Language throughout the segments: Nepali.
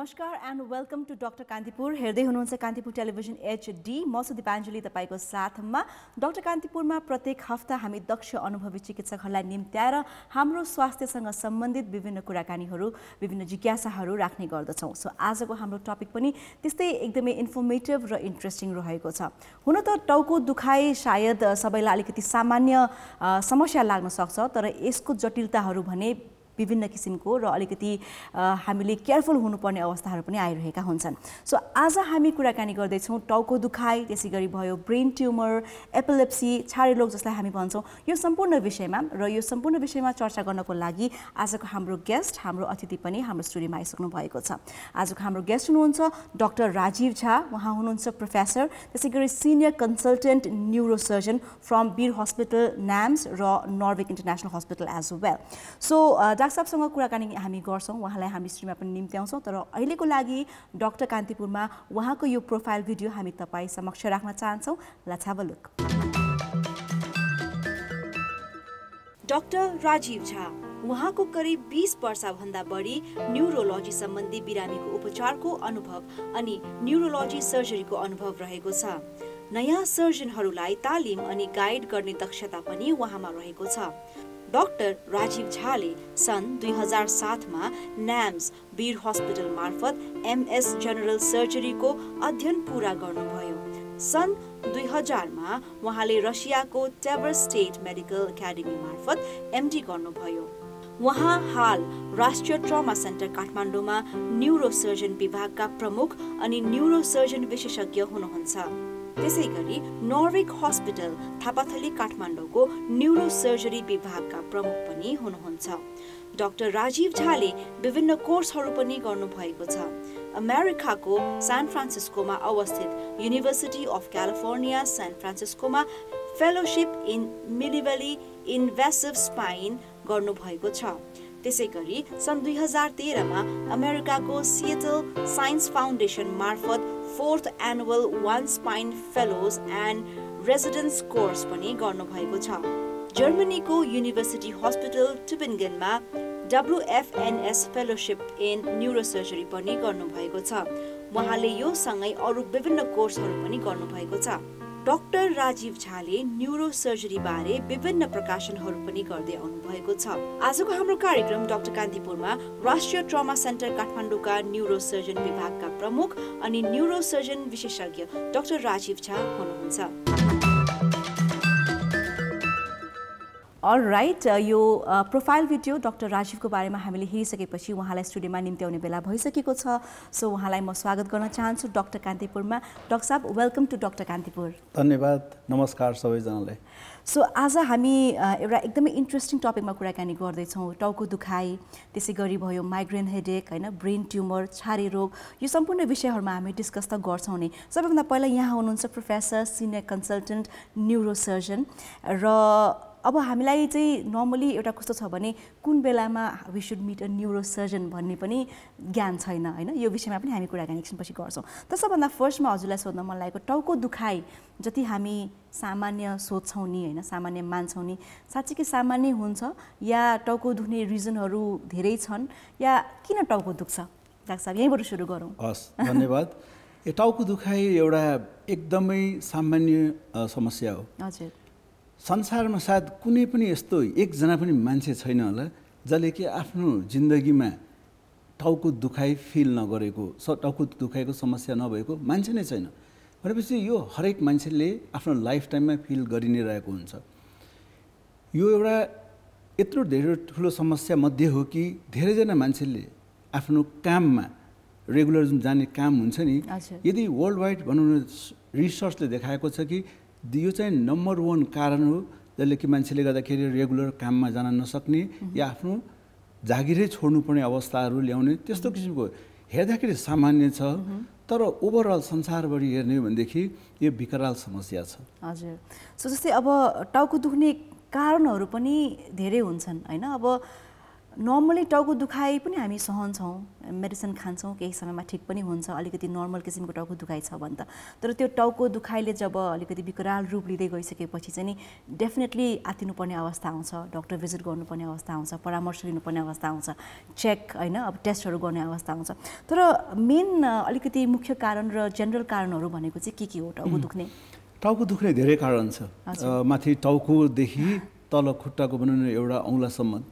नमस्कार and welcome to doctor Kantipur. हेर्दै हुनुहुन्छ कान्तिपुर टेलिभिजन HD। म छु दिपाञ्जली, तपाईको साथमा। डाक्टर कान्तिपुरमा प्रत्येक हप्ता हामी दक्ष अनुभवी चिकित्सकहरूलाई निम्त्याएर हाम्रो स्वास्थ्यसँग सम्बन्धित विभिन्न कुराकानीहरू, विभिन्न जिज्ञासाहरू राख्ने गर्दछौँ। सो आजको हाम्रो टपिक पनि त्यस्तै एकदमै इन्फर्मेटिभ र इन्ट्रेस्टिङ रहेको छ। हुन त टाउको दुखाइ सायद सबैलाई अलिकति सामान्य समस्या लाग्न सक्छ, तर यसको जटिलताहरू भने विभिन्न किसिमको र अलिकति हामीले केयरफुल हुनुपर्ने अवस्थाहरू पनि आइरहेका हुन्छन्। सो आज हामी कुराकानी गर्दैछौँ टाउको दुखाइ, त्यसै गरी भयो ब्रेन ट्युमर, एपिलेप्सी, छारे रोग जसलाई हामी भन्छौँ, यो सम्पूर्ण विषयमा। र यो सम्पूर्ण विषयमा चर्चा गर्नको लागि आजको हाम्रो गेस्ट, हाम्रो अतिथि पनि हाम्रो स्टुडियोमा आइसक्नु भएको छ। आजको हाम्रो गेस्ट हुनुहुन्छ डाक्टर राजीव झा। उहाँ हुनुहुन्छ प्रोफेसर, त्यसै गरी senior consultant neurosurgeon from Bir hospital NAMS र Norvic international hospital as well. So doctor साहबसँग कुराकानी हामी गर्छौँ, उहाँलाई हामी स्टुडियोमा पनि निम्त्याउँछौँ। तर अहिलेको लागि डाक्टर कान्तिपुरमा उहाँको यो प्रोफाइल भिडियो हामी तपाईँ समक्ष राख्न चाहन्छौँ। Let's have a look. Doctor Rajeev Jha, उहाँको करिब 20 वर्षभन्दा बढी न्युरोलोजी सम्बन्धी बिरामीको उपचारको अनुभव अनि न्युरोलोजी सर्जरीको अनुभव रहेको छ। नयाँ सर्जनहरूलाई तालिम अनि गाइड गर्ने दक्षता पनि उहाँमा रहेको छ। डाक्टर राजीव झाले सन् 2007 मा नाम्स वीर हस्पिटल मार्फत MS जनरल सर्जरीको अध्ययन पूरा गर्नुभयो। सन् 2000 मा उहाँले रसियाको टेबर स्टेट मेडिकल एकाडेमी मार्फत MD गर्नुभयो। उहाँ हाल राष्ट्रिय ट्रमा सेन्टर काठमाडौँमा न्युरोसर्जन विभागका प्रमुख अनि न्युरोसर्जन विशेषज्ञ हुनुहुन्छ। त्यसै गरी नर्विक हस्पिटल थापाथली काठमाडौँको न्युरोसर्जरी विभागका प्रमुख पनि हुनुहुन्छ। डाक्टर राजीव झाले विभिन्न कोर्सहरू पनि गर्नुभएको छ। अमेरिकाको सान फ्रान्सिस्कोमा अवस्थित युनिभर्सिटी अफ क्यालिफोर्निया सान फ्रान्सिस्कोमा fellowship in minimally invasive spine गर्नुभएको छ। त्यसै गरी सन् 2013 मा अमेरिकाको सिएटल साइन्स फाउन्डेसन मार्फत 4th annual one spine fellows and residence course पनि गर्नुभएको छ। जर्मनीको युनिभर्सिटी हस्पिटल ट्युबिङ्गनमा WFNS फेलोशिप इन न्युरोसर्जरी पनि गर्नुभएको छ। उहाँले यो सँगै अरू विभिन्न कोर्सहरू पनि गर्नुभएको छ। डाक्टर राजीव झाले न्युरोसर्जरी बारे विभिन्न प्रकाशनहरू पनि गर्दै आउनुभएको छ। आजको हाम्रो कार्यक्रम डाक्टर कान्तिपुरमा राष्ट्रिय ट्रमा सेन्टर काठमाडौँका न्युरोसर्जन विभागका प्रमुख अनि न्युरोसर्जन विशेषज्ञ डाक्टर राजीव झा हुनुहुन्छ। अलराइट, यो प्रोफाइल भिडियो डाक्टर राजीवको बारेमा हामीले हेरिसकेपछि उहाँलाई स्टुडियोमा निम्त्याउने बेला भइसकेको छ। सो उहाँलाई म स्वागत गर्न चाहन्छु डाक्टर कान्तिपुरमा। डाक्टर साहब, वेलकम टु डाक्टर कान्तिपुर। धन्यवाद, नमस्कार सबैजनालाई। सो आज हामी एउटा एकदमै इन्ट्रेस्टिङ टपिकमा कुराकानी गर्दैछौँ। टाउको दुखाइ, त्यसै गरी भयो माइग्रेन हेडेक, होइन, ब्रेन ट्युमर, छारे रोग, यो सम्पूर्ण विषयहरूमा हामी डिस्कस त गर्छौँ नै। सबैभन्दा पहिला यहाँ हुनुहुन्छ प्रोफेसर, सिनियर कन्सल्टेन्ट न्युरोसर्जन। र अब हामीलाई चाहिँ नर्मली एउटा कस्तो छ भने कुन बेलामा we should meet a neurosurgeon भन्ने पनि ज्ञान छैन, होइन। यो विषयमा पनि हामी कुराकानी एकछिनपछि गर्छौँ। तर सबभन्दा फर्स्टमा हजुरलाई सोध्न मन लागेको, टाउको दुखाइ जति हामी सामान्य सोध्छौँ नि, होइन, सामान्य मान्छौँ नि, साँच्चै कि सामान्य हुन्छ या टाउको दुख्ने रिजनहरू धेरै छन् या किन टाउको दुख्छ? डाक्टर साहब, यहीँबाट सुरु गरौँ। हस्, धन्यवाद। टाउको दुखाइ एउटा एकदमै सामान्य समस्या हो। हजुर, संसारमा सायद कुनै पनि यस्तो एकजना पनि मान्छे छैन होला जसले कि आफ्नो जिन्दगीमा टाउको दुखाइ फिल नगरेको, टाउको दुखाइको समस्या नभएको मान्छे नै छैन। भनेपछि यो हरेक मान्छेले आफ्नो लाइफ टाइममा फिल गरि नै रहेको हुन्छ। यो एउटा यत्रो धेरै ठुलो समस्या मध्ये हो कि धेरैजना मान्छेले आफ्नो काममा रेगुलर जुन जाने काम हुन्छ नि, यदि वर्ल्ड वाइड भनौँ न रिसर्चले देखाएको छ कि यो चाहिँ नम्बर 1 कारण हो जसले कि मान्छेले गर्दाखेरि रेगुलर काममा जान नसक्ने या आफ्नो जागिरै छोड्नुपर्ने अवस्थाहरू ल्याउने त्यस्तो किसिमको हेर्दाखेरि सामान्य छ। तर ओभरअल संसारभरि हेर्ने हो भनेदेखि यो विकराल समस्या छ। हजुर, सो जस्तै अब टाउको दुख्ने कारणहरू पनि धेरै हुन्छन्, होइन। अब नर्मली टाउको दुखाइ पनि हामी सहन्छौँ, मेडिसिन खान्छौँ, केही समयमा ठिक पनि हुन्छ, अलिकति नर्मल किसिमको टाउको दुखाइ छ भने त। तर त्यो टाउको दुखाइले जब अलिकति विकराल रूप लिँदै गइसकेपछि चाहिँ नि डेफिनेटली आत्तिनुपर्ने अवस्था आउँछ, डक्टर भिजिट गर्नुपर्ने अवस्था आउँछ, परामर्श लिनुपर्ने अवस्था आउँछ, चेक होइन, अब टेस्टहरू गर्ने अवस्था आउँछ। तर मेन अलिकति मुख्य कारण र जेनरल कारणहरू भनेको चाहिँ के हो टाउको दुख्ने? टाउको दुख्ने धेरै कारण छ। माथि टाउकोदेखि तल खुट्टाको भनौँ न एउटा औँलासम्म,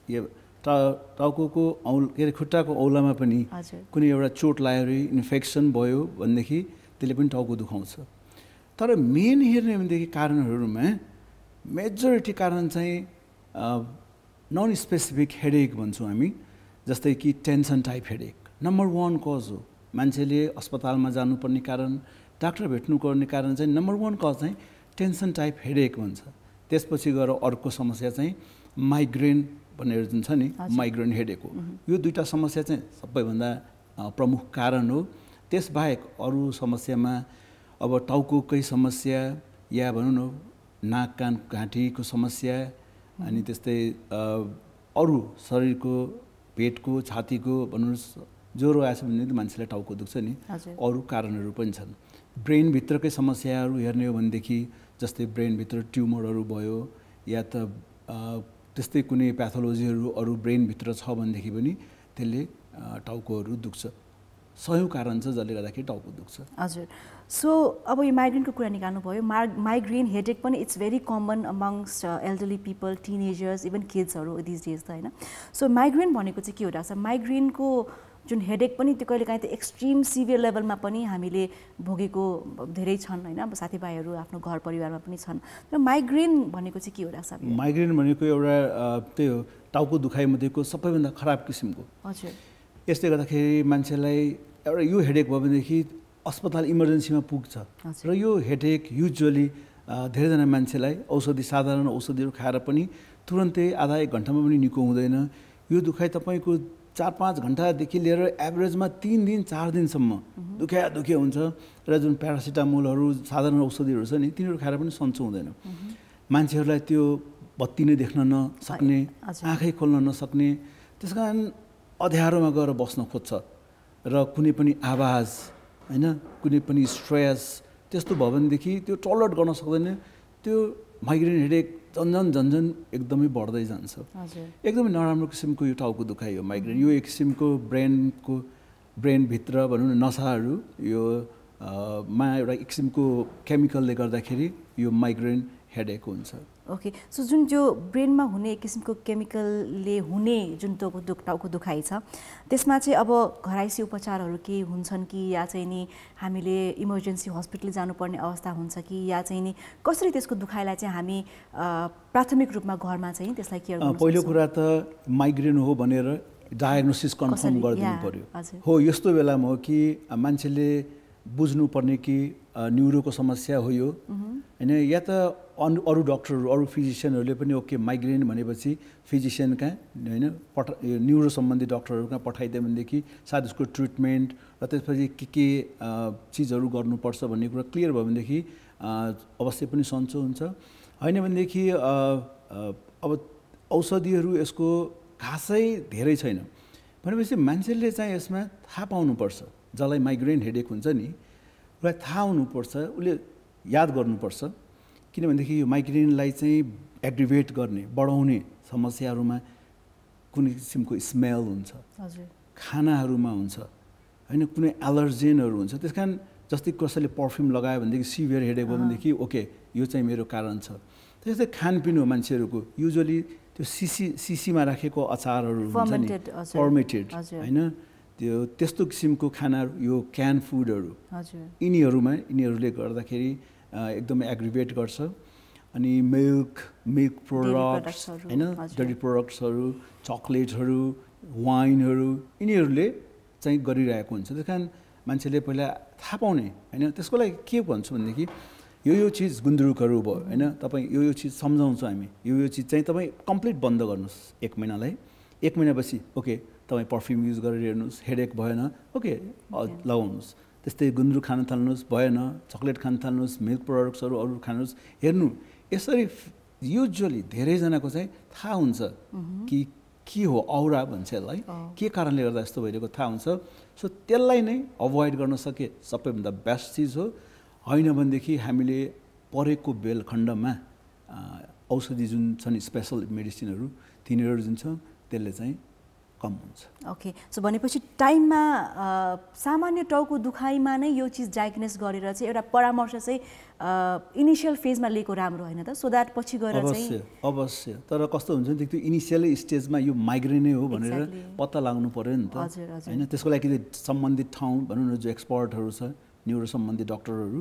यो टाउको के अरे खुट्टाको औँलामा पनि कुनै एउटा चोट लाग्यो, इन्फेक्सन भयो भनेदेखि त्यसले पनि टाउको दुखाउँछ। तर मेन हेर्ने भनेदेखि कारणहरूमा मेजोरिटी कारण चाहिँ नन स्पेसिफिक हेडेक भन्छौँ हामी, जस्तै कि tension type headache number 1 cause हो। मान्छेले अस्पतालमा जानुपर्ने कारण, डाक्टर भेट्नुपर्ने कारण चाहिँ नम्बर 1 कज चाहिँ टेन्सन टाइप हेडेक भन्छ। त्यसपछि गएर अर्को समस्या चाहिँ माइग्रेन भनेर जुन छ नि, माइग्रेन हेडेक हो। यो दुईवटा समस्या चाहिँ सबैभन्दा प्रमुख कारण हो। त्यसबाहेक अरू समस्यामा अब टाउकोकै समस्या या भनौँ न नाक कान घाँटीको समस्या, अनि त्यस्तै अरू शरीरको पेटको छातीको भनौँ ज्वरो आएछ भने मान्छेलाई टाउको दुख्छ नि, अरू कारणहरू पनि छन्। ब्रेनभित्रकै समस्याहरू हेर्ने हो भनेदेखि जस्तै ब्रेनभित्र ट्युमरहरू भयो या त त्यस्तै कुनै प्याथोलोजीहरू अरू ब्रेनभित्र छ भनेदेखि पनि त्यसले टाउकोहरू दुख्छ। सयौँ कारण छ जसले गर्दाखेरि टाउको दुख्छ। हजुर। सो अब यो माइग्रेनको कुरा निकाल्नु भयो, माइग्रेन हेडेक पनि it's very common amongst elderly people, teenagers, even किड्सहरू दिस डेज त होइन। सो माइग्रेन भनेको चाहिँ के हो डाक्टर? माइग्रेनको जुन हेडेक पनि त्यो कहिलेकाहीँ त एक्सट्रिम सिभियर लेभलमा पनि हामीले भोगेको धेरै छन् होइन, अब साथीभाइहरू आफ्नो घर परिवारमा पनि छन्। र माइग्रेन भनेको चाहिँ के हो डाक्टर साहब? माइग्रेन भनेको एउटा त्यही हो, टाउको दुखाइमध्येको सबैभन्दा खराब किसिमको। हजुर। यसले गर्दाखेरि मान्छेलाई एउटा यो हेडेक भयो भनेदेखि अस्पताल इमर्जेन्सीमा पुग्छ। र यो हेडेक युजुअली धेरैजना मान्छेलाई साधारण औषधिहरू खाएर पनि तुरन्तै आधा 1 घन्टामा पनि निको हुँदैन। यो दुखाइ तपाईँको 4-5 घन्टादेखि लिएर एभरेजमा 3 दिन 4 दिनसम्म दुखे हुन्छ। र जुन प्यारासिटामोलहरू साधारण औषधिहरू छ नि, तिनीहरू खाएर पनि सन्चो हुँदैन। मान्छेहरूलाई त्यो बत्ती नै देख्न नसक्ने, आँखै खोल्न नसक्ने, त्यस कारण अँध्यारोमा गएर बस्न खोज्छ र कुनै पनि आवाज होइन, कुनै पनि स्ट्रेस त्यस्तो भयो भनेदेखि त्यो टलरेट गर्न सक्दैन। त्यो माइग्रेन हेडेक झन्झन एकदमै बढ्दै जान्छ। एकदमै नराम्रो किसिमको यो टाउको दुखाइ हो माइग्रेन। यो एक किसिमको ब्रेनभित्र भनौँ न नसाहरू यो मा एउटा एक किसिमको केमिकलले गर्दाखेरि यो माइग्रेन हेडेक हुन्छ। ओके। सो जुन त्यो ब्रेनमा हुने एक किसिमको केमिकलले हुने जुन टाउको दुखाइ छ, त्यसमा चाहिँ अब घराइसी उपचारहरू केही हुन्छन् कि, या चाहिँ नि हामीले इमर्जेन्सी हस्पिटल जानुपर्ने अवस्था हुन्छ कि, या चाहिँ नि कसरी त्यसको दुखाइलाई चाहिँ हामी प्राथमिक रूपमा घरमा चाहिँ त्यसलाई केयर गर्नु? पहिलो कुरा त माइग्रेन हो भनेर डायग्नोसिस कन्फर्म गरिदिनु पर्यो। हो, यस्तो बेलामा हो कि मान्छेले बुझ्नुपर्ने कि न्युरोको समस्या हो यो होइन, या त अरू डक्टरहरू अरू फिजिसियनहरूले पनि ओके माइग्रेन भनेपछि फिजिसियन कहाँ होइन न्युरो सम्बन्धी डक्टरहरू कहाँ पठाइदियो भनेदेखि सायद उसको ट्रिटमेन्ट र त्यसपछि के चिजहरू गर्नुपर्छ भन्ने कुरा क्लियर भयो भनेदेखि अवश्य पनि सन्चो हुन्छ। होइन भनेदेखि अब औषधिहरू यसको खासै धेरै छैन भनेपछि मान्छेले चाहिँ यसमा थाहा पाउनुपर्छ। जसलाई माइग्रेन हेडेक हुन्छ नि, उसलाई थाहा हुनुपर्छ, उसले याद गर्नुपर्छ। किनभनेदेखि यो माइग्रेनलाई चाहिँ एग्रिभेट गर्ने बढाउने समस्याहरूमा कुनै किसिमको स्मेल हुन्छ, खानाहरूमा हुन्छ होइन, कुनै एलर्जेनहरू हुन्छ। त्यस कारण जस्तै कसैले पर्फ्युम लगायो भनेदेखि सिभियर हेडेक भयो भनेदेखि ओके यो चाहिँ मेरो कारण छ। त्यस्तै खानपिन हो मान्छेहरूको, युजुअली त्यो सिसीमा राखेको अचारहरू हुन्छ नि, फर्मेटेड होइन, त्यस्तो किसिमको खानाहरू, यो क्यान फुडहरू, यिनीहरूले गर्दाखेरि एकदमै एग्रिभेट गर्छ। अनि मिल्क प्रोडक्ट्स होइन, डेरी प्रोडक्ट्सहरू, चक्लेटहरू, वाइनहरू, यिनीहरूले चाहिँ गरिरहेको हुन्छ। त्यस कारण मान्छेले पहिला थाहा पाउने होइन। त्यसको लागि के भन्छु भनेदेखि यो चिज गुन्द्रुकहरू भयो होइन, तपाईँ यो चिज सम्झाउँछ हामी, यो चिज चाहिँ तपाईँ कम्प्लिट बन्द गर्नुहोस् 1 महिनालाई। 1 महिनापछि ओके तपाईँ पर्फ्युम युज गरेर हेर्नुहोस्, हेडेक भएन ओके लगाउनुहोस्। त्यस्तै गुन्द्रुक खान थाल्नुहोस्, भएन चक्लेट खान थाल्नुहोस्, मिल्क प्रोडक्ट्सहरू अरू खानुहोस्, हेर्नु। यसरी युजुअली धेरैजनाको चाहिँ थाहा हुन्छ कि के हो औरा भन्छ यसलाई, के कारणले गर्दा यस्तो भइरहेको थाहा हुन्छ। सो त्यसलाई नै अभोइड गर्न सके सबैभन्दा बेस्ट चिज हो। होइन भनेदेखि हामीले परेको बेलखण्डमा औषधि जुन छन् स्पेसल मेडिसिनहरू तिनीहरू जुन छ त्यसले चाहिँ कम हुन्छ। ओके, सो भनेपछि टाइममा सामान्य टाउको दुखाइमा नै यो चिज डायग्नोस गरेर चाहिँ एउटा परामर्श चाहिँ इनिसियल फेजमा लिएको राम्रो होइन त, सो द्याट पछि गएर चाहिँ अवश्य। तर कस्तो हुन्छ नि त्यो इनिसियली स्टेजमा यो माइग्रेनै हो भनेर पत्ता लाग्नु पर्यो नि त होइन। त्यसको लागि सम्बन्धित ठाउँ भनौँ न जो एक्सपर्टहरू छ न्युरो सम्बन्धी डक्टरहरू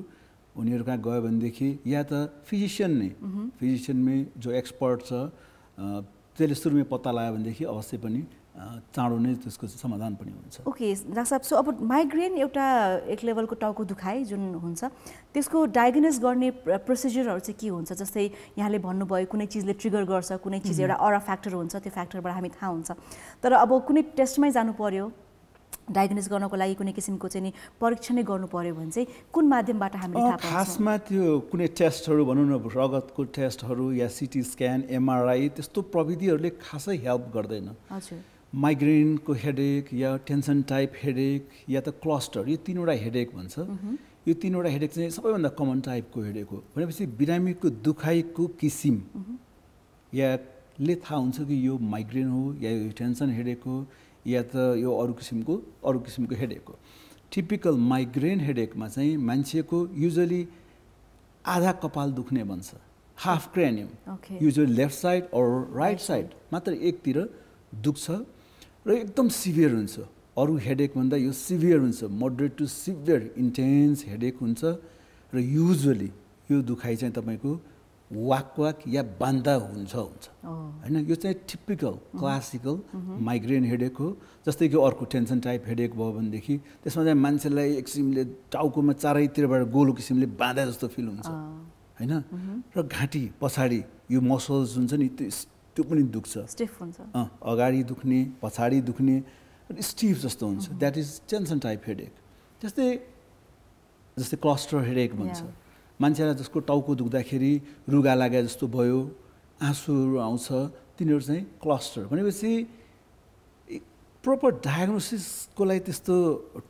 उनीहरू कहाँ गयो भनेदेखि या त फिजिसियनमै जो एक्सपर्ट छ त्यसले सुरुमै पत्ता लगायो भनेदेखि अवश्य पनि चाँडो नै त्यसको समाधान पनि हुन्छ। ओके डाक्टर साहब, सो अब माइग्रेन एउटा एक लेभलको टाउको दुखाइ जुन हुन्छ त्यसको डायग्नोस गर्ने प्रोसिजरहरू चाहिँ के हुन्छ? जस्तै यहाँले भन्नुभयो कुनै चिजले ट्रिगर गर्छ, कुनै चिज एउटा अरा फ्याक्टर हुन्छ, त्यो फ्याक्टरबाट हामी थाहा हुन्छ। तर अब कुनै टेस्टमै जानु पर्यो डायग्नोस गर्नको लागि, कुनै किसिमको चाहिँ नि परीक्षणै गर्नु पर्यो भने चाहिँ कुन माध्यमबाट हामीले थाहा पाउँछौँ? खासमा त्यो कुनै टेस्टहरू भनौँ न रगतको टेस्टहरू या सिटी स्क्यान एमआरआई त्यस्तो प्रविधिहरूले खासै हेल्प गर्दैन। हजुर, माइग्रेनको हेडेक या टेन्सन टाइप हेडेक या त क्लस्टर यो तीनवटा हेडेक भन्छ। यो तीनवटा हेडेक चाहिँ सबैभन्दा कमन टाइपको हेडेक हो। भनेपछि बिरामीको दुखाइको किसिम याले थाहा हुन्छ कि यो माइग्रेन हो या यो टेन्सन हेडेक हो या त यो अरू किसिमको हेडेक हो। टिपिकल माइग्रेन हेडेकमा चाहिँ मान्छेको युजली आधा कपाल दुख्ने भन्छ, half cranium, usually left side और राइट साइड मात्र एकतिर दुख्छ र एकदम सिभियर हुन्छ। अरू हेडेकभन्दा यो सिभियर हुन्छ, moderate to severe intense headache हुन्छ र युजली यो दुखाइ चाहिँ तपाईँको वाक या बान्दा हुन्छ होइन। यो चाहिँ टिपिकल क्लासिकल माइग्रेन हेडेक हो। जस्तै कि अर्को टेन्सन टाइप हेडेक भयो भनेदेखि त्यसमा चाहिँ मान्छेलाई एक किसिमले टाउकोमा चारैतिरबाट गोलो किसिमले बाँधा जस्तो फिल हुन्छ होइन। र घाँटी पछाडि यो मसल्स हुन्छ नि त्यो पनि दुख्छ, स्टिफ हुन्छ, अगाडि दुख्ने पछाडि दुख्ने स्टिफ जस्तो हुन्छ, that is tension type headache. जस्तै क्लस्टर हेडेक भन्छ, मान्छेलाई जसको टाउको दुख्दाखेरि रुगा लागे जस्तो भयो, आँसुहरू आउँछ, तिनीहरू चाहिँ क्लस्टर। भनेपछि प्रोपर डायग्नोसिसको लागि त्यस्तो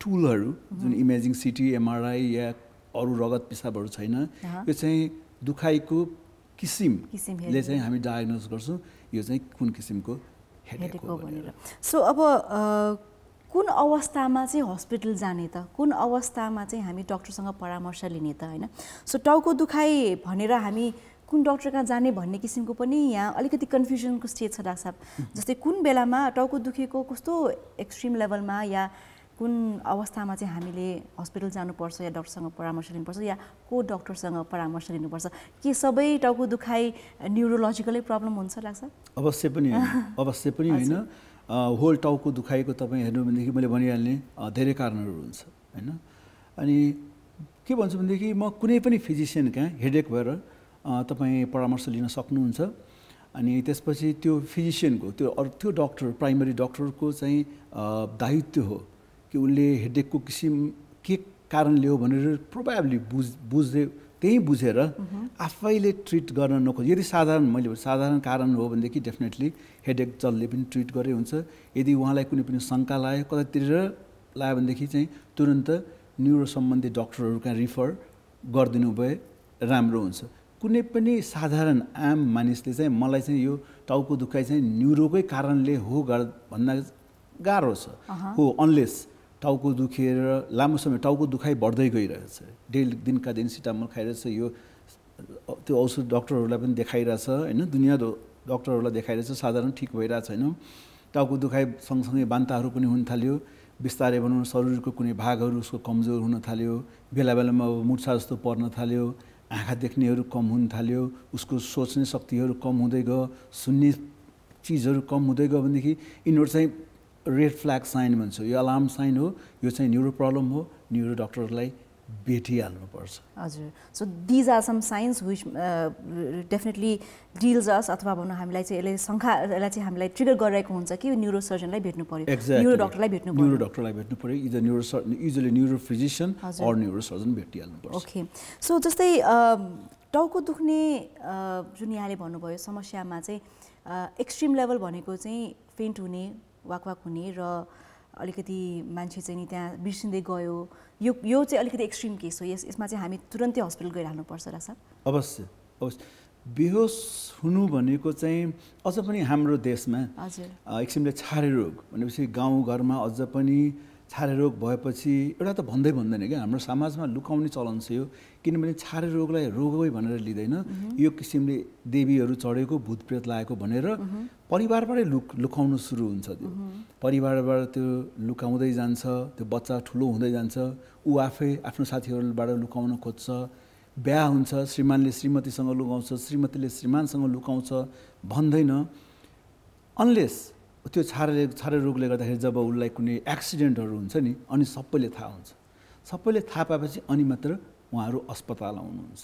टुलहरू जुन इमेजिङ सिटी एमआरआई या अरू रगत पिसाबहरू छैन। यो चाहिँ दुखाइको किसिमले चाहिँ हामी डायग्नोस गर्छौँ यो चाहिँ कुन किसिमको हेडेक हो भनेर। सो अब कुन अवस्थामा चाहिँ हस्पिटल जाने त, कुन अवस्थामा चाहिँ हामी डक्टरसँग परामर्श लिने त होइन? सो टाउको दुखाइ भनेर हामी कुन डक्टर कहाँ जाने भन्ने किसिमको पनि यहाँ अलिकति कन्फ्युजनको स्टेज छ डाक्टर साहब। जस्तै कुन बेलामा टाउको दुखेको कस्तो एक्सट्रिम लेभलमा या कुन अवस्थामा चाहिँ हामीले हस्पिटल जानुपर्छ या डक्टरसँग परामर्श लिनुपर्छ या को डक्टरसँग परामर्श लिनुपर्छ? के सबै टाउको दुखाइ न्युरोलोजिकलै प्रब्लम हुन्छ डाक्टर साहब? अवश्य पनि होइन। होल टाउको दुखाइको तपाईँ हेर्नु भनेदेखि मैले भनिहाल्ने धेरै कारणहरू हुन्छ होइन। अनि के भन्छु भनेदेखि म कुनै पनि फिजिसियन कहाँ हेडेक भएर तपाईँ परामर्श लिन सक्नुहुन्छ। अनि त्यसपछि त्यो फिजिसियनको त्यो डक्टर प्राइमरी डक्टरको चाहिँ दायित्व हो कि उसले हेडेकको किसिम के कारणले हो भनेर प्रोबाब्ली त्यही बुझेर आफैले ट्रिट गर्न नखोज। यदि साधारण कारण हो भनेदेखि डेफिनेटली हेडेक जसले पनि ट्रिट गरे हुन्छ। यदि उहाँलाई कुनै पनि शङ्का लाग्यो कतातिर लाग्यो भनेदेखि चाहिँ तुरन्त न्युरो सम्बन्धी डक्टरहरू कहाँ रिफर गरिदिनु भए राम्रो हुन्छ। कुनै पनि साधारण आम मानिसले चाहिँ मलाई चाहिँ यो टाउको दुखाइ चाहिँ न्युरोकै कारणले हो भन्न गाह्रो छ हो, अनलेस टाउको दुखेर लामो समय टाउको दुखाइ बढ्दै गइरहेछ, दिनका दिन सिटामोल खाइरहेछ, यो त्यो औषध डक्टरहरूलाई पनि देखाइरहेछ होइन, दुनियाँ डक्टरहरूलाई देखाइरहेछ, साधारण ठिक भइरहेको छैन। टाउको दुखाइ सँगसँगै बान्ताहरू पनि हुन थाल्यो, बिस्तारै भनौँ शरीरको कुनै भागहरू उसको कमजोर हुन थाल्यो, बेला बेलामा मुर्छा जस्तो पर्न थाल्यो, आँखा देख्नेहरू कम हुन थाल्यो, उसको सोच्ने शक्तिहरू कम हुँदै गयो, सुन्ने चिजहरू कम हुँदै गयो भनेदेखि यिनीहरू चाहिँ रेड फ्ल्याग साइन भन्छ, यो अलार्म साइन हो, यो चाहिँ न्युरो प्रब्लम हो, न्युरो डक्टरलाई भेटिहाल्नुपर्छ। हजुर, so these are some signs which definitely deals us अथवा भनौँ हामीलाई चाहिँ यसलाई चाहिँ हामीलाई ट्रिगर गरिरहेको हुन्छ कि न्युरो सर्जनलाई भेट्नु पर्यो, न्युरो डक्टरलाई भेट्नु पर्यो, either usually neuro physician or neuro surgeon भेटिहाल्नुपर्छ। ओके, सो जस्तै टाउको दुख्ने जुन यहाँले भन्नुभयो समस्यामा चाहिँ एक्सट्रिम लेभल भनेको चाहिँ फेन्ट हुने वाकवाक हुने र अलिकति मान्छे चाहिँ नि त्यहाँ बिर्सिँदै गयो यो चाहिँ अलिकति एक्सट्रिम केस हो यसमा चाहिँ हामी तुरन्तै हस्पिटल गइराख्नुपर्छ र सर अवश्य अवश्य बेहोस हुनु भनेको चाहिँ अझ पनि हाम्रो देशमा हजुर एक किसिमले छारे रोग भनेपछि गाउँघरमा अझ पनि छारे रोग भएपछि एउटा त भन्दैन क्या हाम्रो समाजमा लुकाउने चलन छ यो किनभने छारे रोगलाई रोगै भनेर लिँदैन यो किसिमले देवीहरू चढेको भूतप्रेत लागेको भनेर परिवारबाटै लुकाउनु सुरु हुन्छ त्यो परिवारबाट त्यो लुकाउँदै जान्छ त्यो बच्चा ठुलो हुँदै जान्छ ऊ आफै आफ्नो साथीहरूबाट लुकाउन खोज्छ बिहा हुन्छ श्रीमानले श्रीमतीसँग लुकाउँछ श्रीमतीले श्रीमानसँग लुकाउँछ भन्दैन अनलेस त्यो छारे रोगले गर्दाखेरि जब उसलाई कुनै एक्सिडेन्टहरू हुन्छ नि अनि सबैले थाहा हुन्छ सबैले थाहा पाएपछि अनि मात्र उहाँहरू अस्पताल आउनुहुन्छ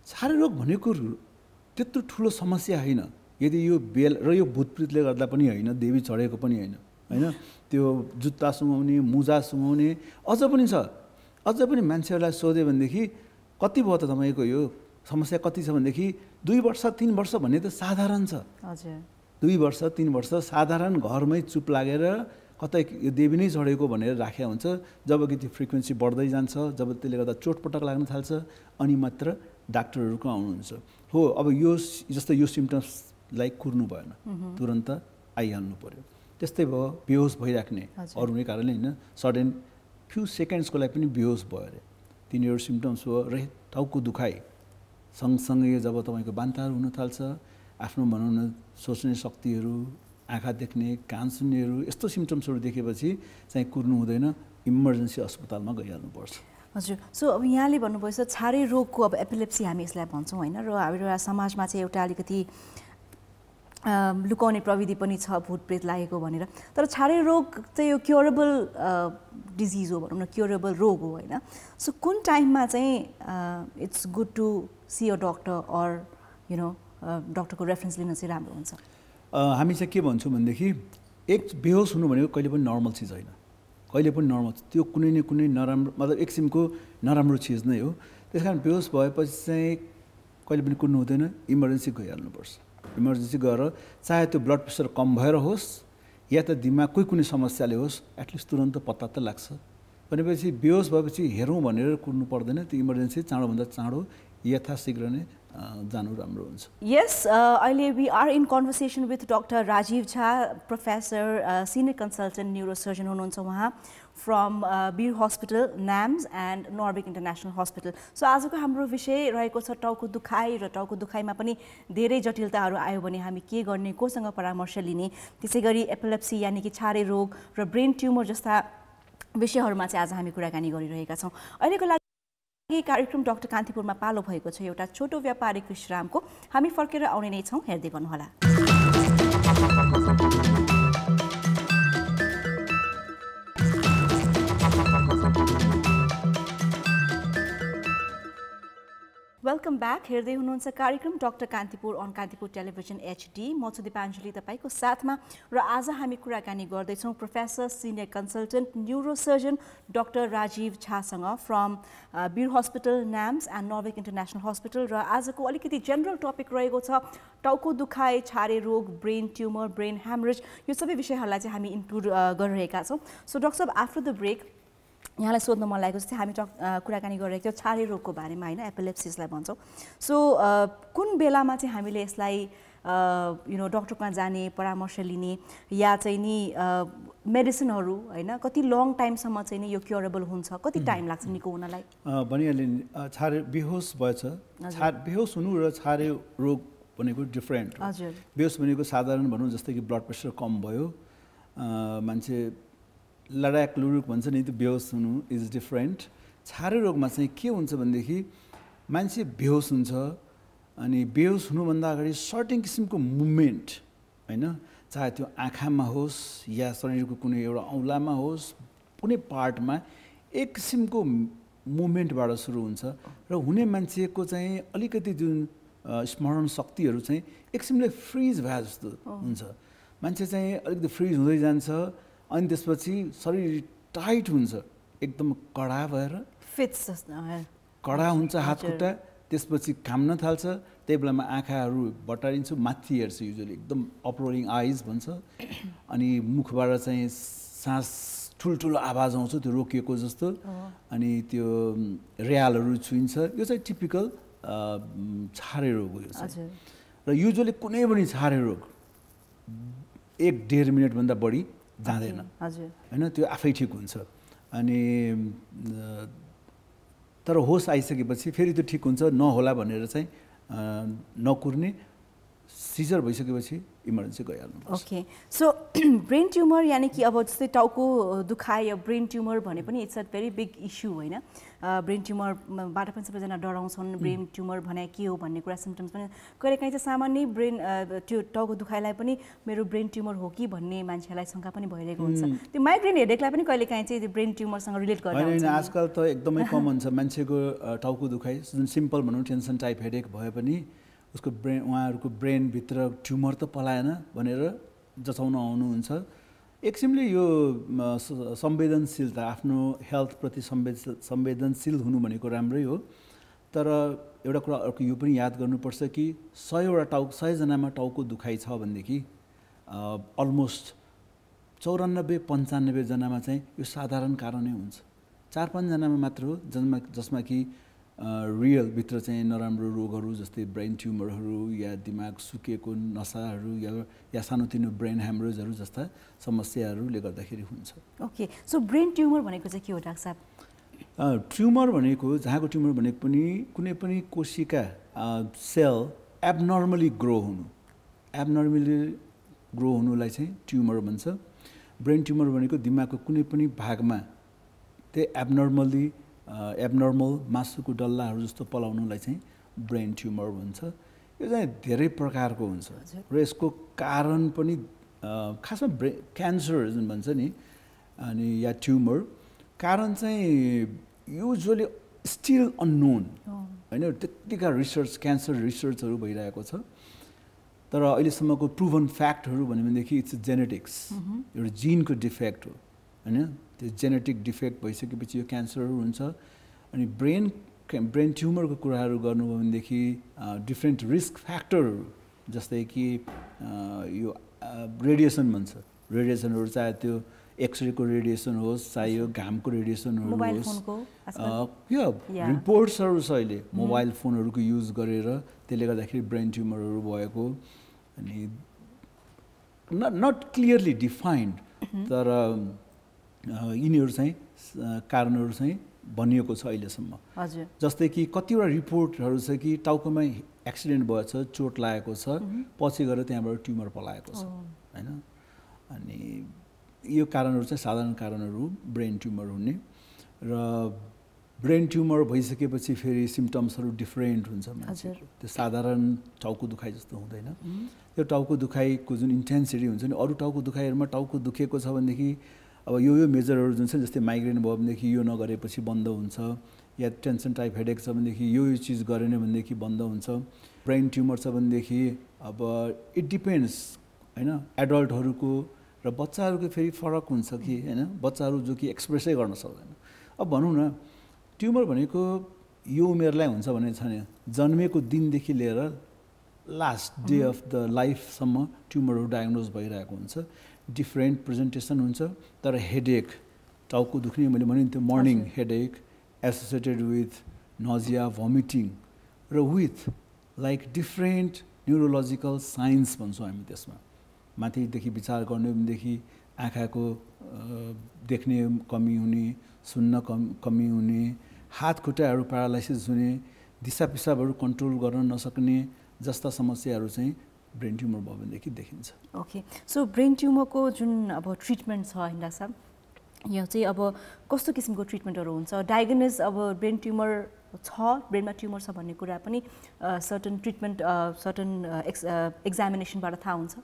छारे रोग भनेको त्यत्रो ठुलो समस्या होइन यदि यो बेल र यो भूतप्रेतले गर्दा पनि होइन देवी चढेको पनि होइन त्यो जुत्ता सुँघाउने मुजा सुँघाउने अझ पनि मान्छेहरूलाई सोध्यो भनेदेखि कति भयो त तपाईँको यो समस्या कति छ भनेदेखि 2 वर्ष 3 वर्ष भन्ने त साधारण छ हजुर 2 वर्ष 3 वर्ष साधारण घरमै चुप लागेर कतै यो देवी नै चढेको भनेर राखेको हुन्छ जबकि त्यो फ्रिक्वेन्सी बढ्दै जान्छ जब त्यसले गर्दा चोटपटक लाग्न थाल्छ अनि मात्र डाक्टरहरूको आउनुहुन्छ हो अब यो जस्तो यो सिम्पटम्सलाई कुर्नु भएन तुरन्त आइहाल्नु पर्यो त्यस्तै भयो बेहोस भइराख्ने अरू नै कारणले होइन सडन फ्यु सेकेन्ड्सको लागि पनि बेहोस भयो अरे तिनीहरू सिम्पटम्स हो र टाउको दुखाइ सँगसँगै जब तपाईँको बान्ताहरू हुन थाल्छ आफ्नो भनौँ न सोच्ने शक्तिहरू आँखा देख्ने कान सुन्नेहरू यस्तो सिम्पटम्सहरू देखेपछि चाहिँ कुर्नु हुँदैन इमर्जेन्सी अस्पतालमा गइहाल्नुपर्छ हजुर सो अब यहाँले भन्नुभयो सर छारे रोगको अब एपिलेप्सी हामी यसलाई भन्छौँ होइन र हाम्रो समाजमा चाहिँ एउटा अलिकति लुकाउने प्रविधि पनि छ भूतप्रेत लागेको भनेर तर छारे रोग चाहिँ यो क्योरेबल डिजिज हो भनौँ न क्योरेबल रोग हो होइन सो कुन टाइममा चाहिँ it's good to see a doctor or you know डक्टरको रेफरेन्स लिन चाहिँ राम्रो हुन्छ हामी चाहिँ के भन्छौँ भनेदेखि एक बेहोस हुनु भनेको कहिले पनि नर्मल चिज होइन कहिले पनि नर्मल त्यो कुनै न कुनै नराम्रो मतलब एक किसिमको नराम्रो चिज नै हो त्यस कारण बेहोस भएपछि चाहिँ कहिले पनि कुर्नु हुँदैन इमर्जेन्सी गइहाल्नुपर्छ इमर्जेन्सी गएर चाहे त्यो ब्लड प्रेसर कम भएर होस् या त दिमागकै कुनै समस्याले होस् एटलिस्ट तुरन्त पत्ता त लाग्छ भनेपछि बेहोस भएपछि हेरौँ भनेर कुर्नु पर्दैन त्यो इमर्जेन्सी चाँडोभन्दा चाँडो यथाशीघ्र नै जानु राम्रो हुन्छ यस अहिले we are in conversation with doctor Rajeev Jha professor senior consultant neurosurgeon हुनुहुन्छ उहाँ from Bir hospital NAMS and Norvic international hospital so आजको हाम्रो विषय रहेको छ टाउको दुखाइ र टाउको दुखाइमा पनि धेरै जटिलताहरू आयो भने हामी के गर्ने कोसँग परामर्श लिने त्यसै गरी एपिलेप्सी यानि कि छारे रोग र ब्रेन ट्युमर जस्ता विषयहरूमा चाहिँ आज हामी कुराकानी गरिरहेका छौँ अहिलेको लागि कार्यक्रम डाक्टर कान्तिपुरमा पालो भएको छ एउटा छोटो व्यापारिक विश्रामको हामी फर्केर आउने नै छौँ हेर्दै गर्नुहोला वेलकम ब्याक हेर्दै हुनुहुन्छ कार्यक्रम doctor Kantipur on Kantipur television HD म छु दिपाञ्जली तपाईँको साथमा र आज हामी कुराकानी गर्दैछौँ professor senior consultant neurosurgeon doctor Rajeev झासँग from Bir hospital NAMS and Norvic international hospital र आजको अलिकति जेनरल टपिक रहेको छ टाउको दुखाइ छारे रोग ब्रेन ट्युमर ब्रेन ह्यामरेज यो सबै विषयहरूलाई चाहिँ हामी इन्क्लुड गरिरहेका छौँ सो डाक्टर साहब आफ्टर द ब्रेक यहाँलाई सोध्न मन लागेको जस्तै हामी कुराकानी गरिरहेको थियौँ छारे रोगको बारेमा होइन एपिलेप्सिसलाई भन्छौँ सो कुन बेलामा चाहिँ हामीले यसलाई यु नो डक्टरकोमा जाने परामर्श लिने या चाहिँ नि मेडिसिनहरू होइन कति लङ टाइमसम्म चाहिँ नि यो क्योरेबल हुन्छ कति टाइम लाग्छ निको हुनलाई भनिहालेँ छारे बेहोस भएछ बेहोस हुनु र छारे रोग भनेको डिफ्रेन्ट हजुर बेहोस भनेको साधारण भनौँ जस्तै कि ब्लड प्रेसर कम भयो मान्छे लडाक लुरुक भन्छ नि त्यो बेहोस हुनु इज डिफ्रेन्ट छारे रोगमा चाहिँ के हुन्छ भनेदेखि मान्छे बेहोस हुन्छ अनि बेहोस हुनुभन्दा अगाडि सर्टेन किसिमको मुभमेन्ट होइन चाहे त्यो आँखामा होस् या शरीरको कुनै एउटा औँलामा होस् कुनै पार्टमा एक किसिमको मुभमेन्टबाट सुरु हुन्छ र हुने मान्छेको चाहिँ अलिकति जुन स्मरण शक्तिहरू चाहिँ एक किसिमले फ्रिज भए जस्तो हुन्छ मान्छे चाहिँ अलिकति फ्रिज हुँदै जान्छ अनि त्यसपछि शरीर टाइट हुन्छ एकदम कडा भएर फिट्स कडा हुन्छ हात खुट्टा त्यसपछि काम्न थाल्छ, त्यही बेलामा आँखाहरू बटारिन्छ, माथि हेर्छ, युजली एकदम अपरोलिङ आइज भन्छ, अनि मुखबाट चाहिँ सास ठुल्ठुलो आवाज आउँछ त्यो रोकिएको जस्तो, अनि त्यो र्यालहरू छुइन्छ। यो चाहिँ टिपिकल छारे रोग हो यो चाहिँ। र युजली कुनै पनि छारे रोग 1-1.5 मिनटभन्दा बढी जाँदैन होइन, त्यो आफै ठिक हुन्छ। अनि तर होस आइसकेपछि फेरि त्यो ठिक हुन्छ, नहोला भनेर चाहिँ नकुर्ने, सिजर भइसकेपछि इमर्जेन्सी गइहाल्नु। ओके, सो ब्रेन ट्युमर यानि कि अब जस्तै टाउको दुखाइ या ब्रेन ट्युमर भने पनि it's a very big issue होइन। ब्रेन ट्युमरबाट पनि सबैजना डराउँछन्, ब्रेन ट्युमर भने के हो भन्ने कुरा, सिम्टम्स पनि कहिलेकाहीँ चाहिँ सामान्य ब्रेन त्यो टाउको दुखाइलाई पनि मेरो ब्रेन ट्युमर हो कि भन्ने मान्छेलाई शङ्का पनि भइरहेको हुन्छ। त्यो माइग्रेन हेडेकलाई पनि कहिलेकाहीँ चाहिँ ब्रेन ट्युमरसँग रिलेट गरेर होइन, आजकल त एकदमै कमन छ मान्छेको टाउको दुखाइ, जुन सिम्पल भनौँ टेन्सन टाइप हेडेक भए पनि उसको उहाँहरूको ब्रेनभित्र ट्युमर त पलाएन भनेर जचाउन आउनुहुन्छ। एक किसिमले यो संवेदनशीलता, आफ्नो हेल्थप्रति संवेदनशील हुनु भनेको राम्रै हो, तर एउटा कुरा अर्को यो पनि याद गर्नुपर्छ कि 100 जनामा टाउको दुखाइ छ भनेदेखि अलमोस्ट 94-95 जनामा चाहिँ यो साधारण कारणै हुन्छ। 4-5 जनामा मात्र हो जसमा कि रियल भित्र चाहिँ नराम्रो रोगहरू जस्तै ब्रेन ट्युमरहरू या दिमाग सुकेको नसाहरू या सानोतिनो ब्रेन ह्यामरेजहरू जस्ता समस्याहरूले गर्दाखेरि हुन्छ। ओके, सो ब्रेन ट्युमर भनेको चाहिँ के हो डाक्टर साहब? ट्युमर भनेको, जहाँको ट्युमर भनेको पनि कुनै पनि कोशिका सेल एबनर्मली ग्रो हुनुलाई चाहिँ ट्युमर भन्छ। ब्रेन ट्युमर भनेको दिमागको कुनै पनि भागमा त्यो एबनर्मल मासुको डल्लाहरू जस्तो पलाउनुलाई चाहिँ ब्रेन ट्युमर भन्छ। यो चाहिँ धेरै प्रकारको हुन्छ र यसको कारण पनि खासमा क्यान्सर जुन भन्छ नि अनि या ट्युमर, कारण चाहिँ युजुअली स्टिल अननोन होइन। त्यत्तिका क्यान्सर रिसर्चहरू भइरहेको छ, तर अहिलेसम्मको प्रुभन फ्याक्टहरू भन्यो भनेदेखि इट्स जेनेटिक्स, एउटा जिनको डिफेक्ट हो होइन। त्यो जेनेटिक डिफेक्ट भइसकेपछि यो क्यान्सरहरू हुन्छ। अनि ब्रेन ट्युमरको कुराहरू गर्नुभयो भनेदेखि डिफ्रेन्ट रिस्क फ्याक्टरहरू जस्तै कि यो रेडिएसन भन्छ, रेडिएसनहरू चाहे त्यो एक्सरेको रेडिएसन होस्, चाहे यो घामको रेडिएसनहरू होस्, यो रिपोर्ट्सहरू छ अहिले मोबाइल फोनहरूको युज गरेर त्यसले गर्दाखेरि ब्रेन ट्युमरहरू भएको, अनि नट क्लियरली डिफाइन्ड, तर यिनीहरू चाहिँ कारणहरू चाहिँ भनिएको छ अहिलेसम्म। जस्तै कि कतिवटा रिपोर्टहरू छ कि टाउकोमा एक्सिडेन्ट भएछ, चोट लागेको छ, पछि गएर त्यहाँबाट ट्युमर पलाएको छ होइन। अनि यो कारणहरू चाहिँ साधारण कारणहरू ब्रेन ट्युमर हुने, र ब्रेन ट्युमर भइसकेपछि फेरि सिम्टम्सहरू डिफ्रेन्ट हुन्छ मान्छेको। त्यो साधारण टाउको दुखाइ जस्तो हुँदैन। त्यो टाउको दुखाइको जुन इन्टेन्सिटी हुन्छ नि, अरू टाउको दुखाइहरूमा टाउको दुखेको छ भनेदेखि अब यो मेजरहरू जुन छ, जस्तै माइग्रेन भयो भनेदेखि यो नगरेपछि बन्द हुन्छ, या टेन्सन टाइप हेडेक छ भनेदेखि यो चिज गरेन भनेदेखि बन्द हुन्छ। ब्रेन ट्युमर छ भनेदेखि अब इट डिपेन्ड्स होइन, एडल्टहरूको र बच्चाहरूको फेरि फरक हुन्छ कि होइन, बच्चाहरू जो कि एक्सप्रेसै गर्न सक्दैन। अब भनौँ न, ट्युमर भनेको यो उमेरलाई हुन्छ भने छैन, जन्मेको दिनदेखि लिएर लास्ट डे अफ द लाइफसम्म ट्युमरहरू डायग्नोज भइरहेको हुन्छ। डिफ्रेन्ट प्रेजेन्टेसन हुन्छ, तर हेडेक, टाउको दुख्ने, मैले भने त्यो morning headache associated with nausea, vomiting र with like different neurological signs भन्छौँ हामी त्यसमा। माथिदेखि विचार गर्ने भनेदेखि आँखाको देख्ने कमी हुने, सुन्न कमी हुने, हात खुट्टाहरू प्यारालाइसिस हुने, दिसा पिसाबहरू कन्ट्रोल गर्न नसक्ने जस्ता समस्याहरू चाहिँ ब्रेन ट्युमर भयो भनेदेखि देखिन्छ। ओके, सो ब्रेन ट्युमरको जुन अब ट्रिटमेन्ट छ डाक्टर साहब, यो चाहिँ अब कस्तो किसिमको ट्रिटमेन्टहरू हुन्छ? डायग्नोज अब ब्रेन ट्युमर छ, ब्रेनमा ट्युमर छ भन्ने कुरा पनि सर्टन ट्रिटमेन्ट, सर्टन एक्जामिनेसनबाट थाहा हुन्छ?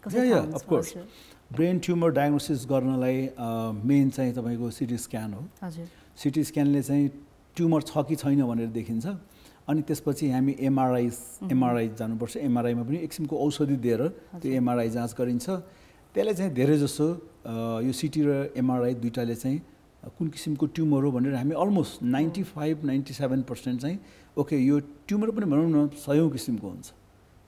अफकोर्स ब्रेन ट्युमर डायग्नोसिस गर्नलाई मेन चाहिँ तपाईँको सिटी स्क्यान हो। हजुर, सिटी स्क्यानले चाहिँ ट्युमर छ कि छैन भनेर देखिन्छ। अनि त्यसपछि हामी एमआरआई जानुपर्छ। एमआरआईमा पनि एक किसिमको औषधि दिएर त्यो एमआरआई जाँच गरिन्छ। त्यसले चाहिँ धेरै जसो यो सिटी र एमआरआई दुइटाले चाहिँ कुन किसिमको ट्युमर हो भनेर हामी अलमोस्ट 95-97% चाहिँ ओके यो ट्युमर पनि भनौँ न 100औं किसिमको हुन्छ,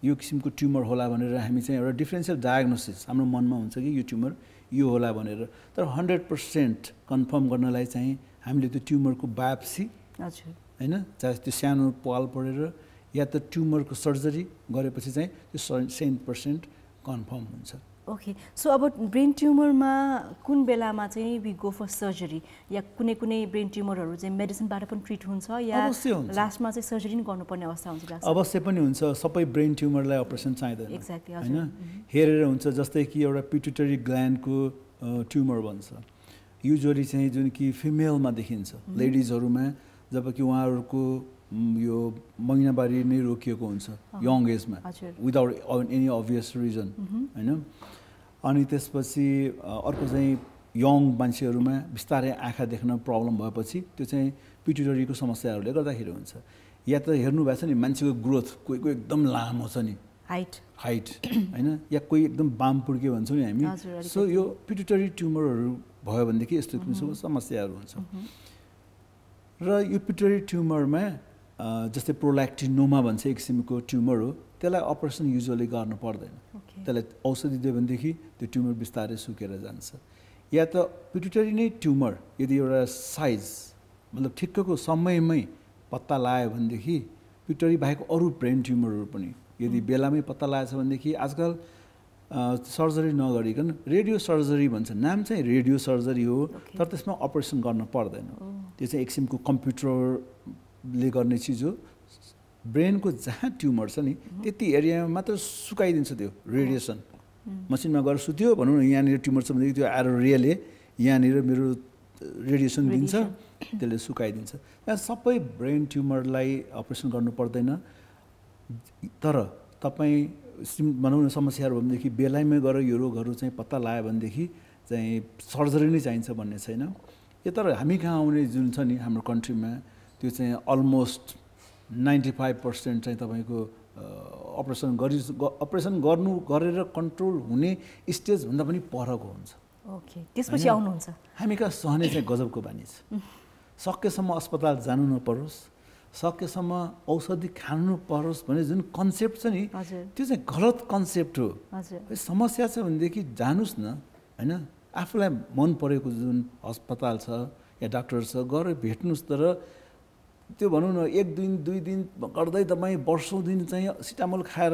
यो किसिमको ट्युमर होला भनेर हामी चाहिँ एउटा डिफरेन्सियल डायग्नोसिस हाम्रो मनमा हुन्छ कि यो ट्युमर यो होला भनेर। तर 100% कन्फर्म गर्नलाई चाहिँ हामीले त्यो ट्युमरको बायोप्सी होइन, चाहे त्यो सानो पाल परेर या त ट्युमरको सर्जरी गरेपछि चाहिँ त्यो 100% कन्फर्म हुन्छ। ओके, सो अब ब्रेन ट्युमरमा कुन बेलामा चाहिँ वी गो फर सर्जरी, या कुनै कुनै ब्रेन ट्युमरहरू चाहिँ मेडिसिनबाट पनि ट्रिट हुन्छ या लास्टमा चाहिँ सर्जरी नै गर्नुपर्ने अवस्था हुन्छ? अवश्य पनि हुन्छ, सबै ब्रेन ट्युमरलाई अपरेसन चाहिँदैन एक्ज्याक्टली होइन, हेरेर हुन्छ। जस्तै कि एउटा पिट्युटरी ग्ल्यान्डको ट्युमर भन्छ, युजुअली चाहिँ जुन कि फिमेलमा देखिन्छ, लेडिजहरूमा, जबकि उहाँहरूको यो महिनावारी नै रोकिएको हुन्छ यङ एजमा विदाउट एनी अभियस रिजन होइन। अनि त्यसपछि अर्को चाहिँ यङ मान्छेहरूमा बिस्तारै आँखा देख्न प्रब्लम भएपछि त्यो चाहिँ पिट्युटरीको समस्याहरूले गर्दाखेरि हुन्छ। या त हेर्नुभएको छ नि मान्छेको ग्रोथ, कोही कोही एकदम लामो छ नि हाइट होइन, या कोही एकदम बाम पुड्के भन्छौँ नि हामी। सो यो पिट्युटरी ट्युमरहरू भयो भनेदेखि यस्तो किसिमको समस्याहरू हुन्छ। र यो पिट्युटरी ट्युमरमा जस्तै प्रोल्याक्टिनोमा भन्छ एक किसिमको ट्युमर हो, त्यसलाई अपरेसन युजुअली गर्नु पर्दैन, त्यसलाई औषधि दियो भनेदेखि त्यो ट्युमर बिस्तारै सुकेर जान्छ। या त पिट्युटरी नै ट्युमर यदि एउटा साइज मतलब ठिक्कको समयमै पत्ता लगायो भनेदेखि पिट्युटरी बाहेक अरू ब्रेन ट्युमरहरू पनि यदि बेलामै पत्ता लगाएछ भनेदेखि आजकल सर्जरी नगरिकन रेडियो सर्जरी भन्छ, नाम चाहिँ रेडियो सर्जरी हो, तर त्यसमा अपरेसन गर्न पर्दैन। त्यो चाहिँ एक किसिमको कम्प्युटरले गर्ने चिज हो। ब्रेनको जहाँ ट्युमर छ नि त्यति एरियामा मात्र सुकाइदिन्छ त्यो रेडिएसन। मसिनमा गएर सुत्यो भनौँ न, यहाँनिर ट्युमर छ भनेदेखि त्यो आएर रियले यहाँनिर मेरो रेडिएसन दिन्छ, त्यसले सुकाइदिन्छ। यहाँ सबै ब्रेन ट्युमरलाई अपरेसन गर्नु पर्दैन, तर तपाईँ भनौँ न समस्याहरू भयो भनेदेखि बेलायमै गएर यो रोगहरू चाहिँ पत्ता लगायो भनेदेखि चाहिँ सर्जरी नै चाहिन्छ भन्ने छैन। यो तर हामी कहाँ आउने जुन छ नि हाम्रो कन्ट्रीमा त्यो चाहिँ अलमोस्ट 95% चाहिँ तपाईँको अपरेसन गरेर कन्ट्रोल हुने स्टेजभन्दा पनि परको हुन्छ। ओके, त्यसपछि आउनुहुन्छ। हामी कहाँ सहने चाहिँ गजबको बानी छ। सकेसम्म अस्पताल जानु नपरोस्, सकेसम्म औषधि खानु परोस् भन्ने जुन कन्सेप्ट छ नि त्यो चाहिँ गलत कन्सेप्ट हो। समस्या छ भनेदेखि जानुस् न होइन, आफूलाई मन परेको जुन अस्पताल छ या डाक्टर छ गएर भेट्नुहोस्। तर त्यो भनौँ न एक दिन दुई दिन गर्दै तपाईँ वर्षौँ दिन चाहिँ सिटामोल खाएर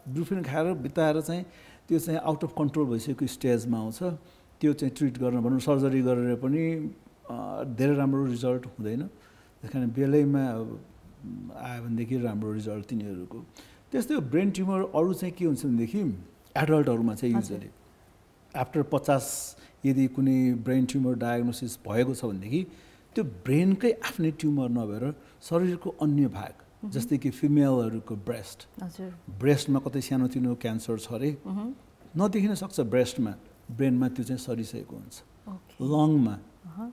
ब्रुफेन खाएर बिताएर चाहिँ त्यो चाहिँ आउट अफ कन्ट्रोल भइसकेको स्टेजमा आउँछ। त्यो चाहिँ ट्रिट गर्न भनौँ सर्जरी गरेर पनि धेरै राम्रो रिजल्ट हुँदैन। त्यस कारण बेलैमा आयो भनेदेखि राम्रो रिजल्ट तिनीहरूको। त्यस्तै ब्रेन ट्युमर अरू चाहिँ के हुन्छ भनेदेखि एडल्टहरूमा चाहिँ युजली आफ्टर 50 यदि कुनै ब्रेन ट्युमर डायग्नोसिस भएको छ भनेदेखि त्यो ब्रेनकै आफ्नै ट्युमर नभएर शरीरको अन्य भाग जस्तै कि फिमेलहरूको ब्रेस्टमा कतै सानोतिनो क्यान्सर छ अरे, नदेखिन सक्छ ब्रेस्टमा, ब्रेनमा त्यो चाहिँ सरिसकेको हुन्छ। लङमा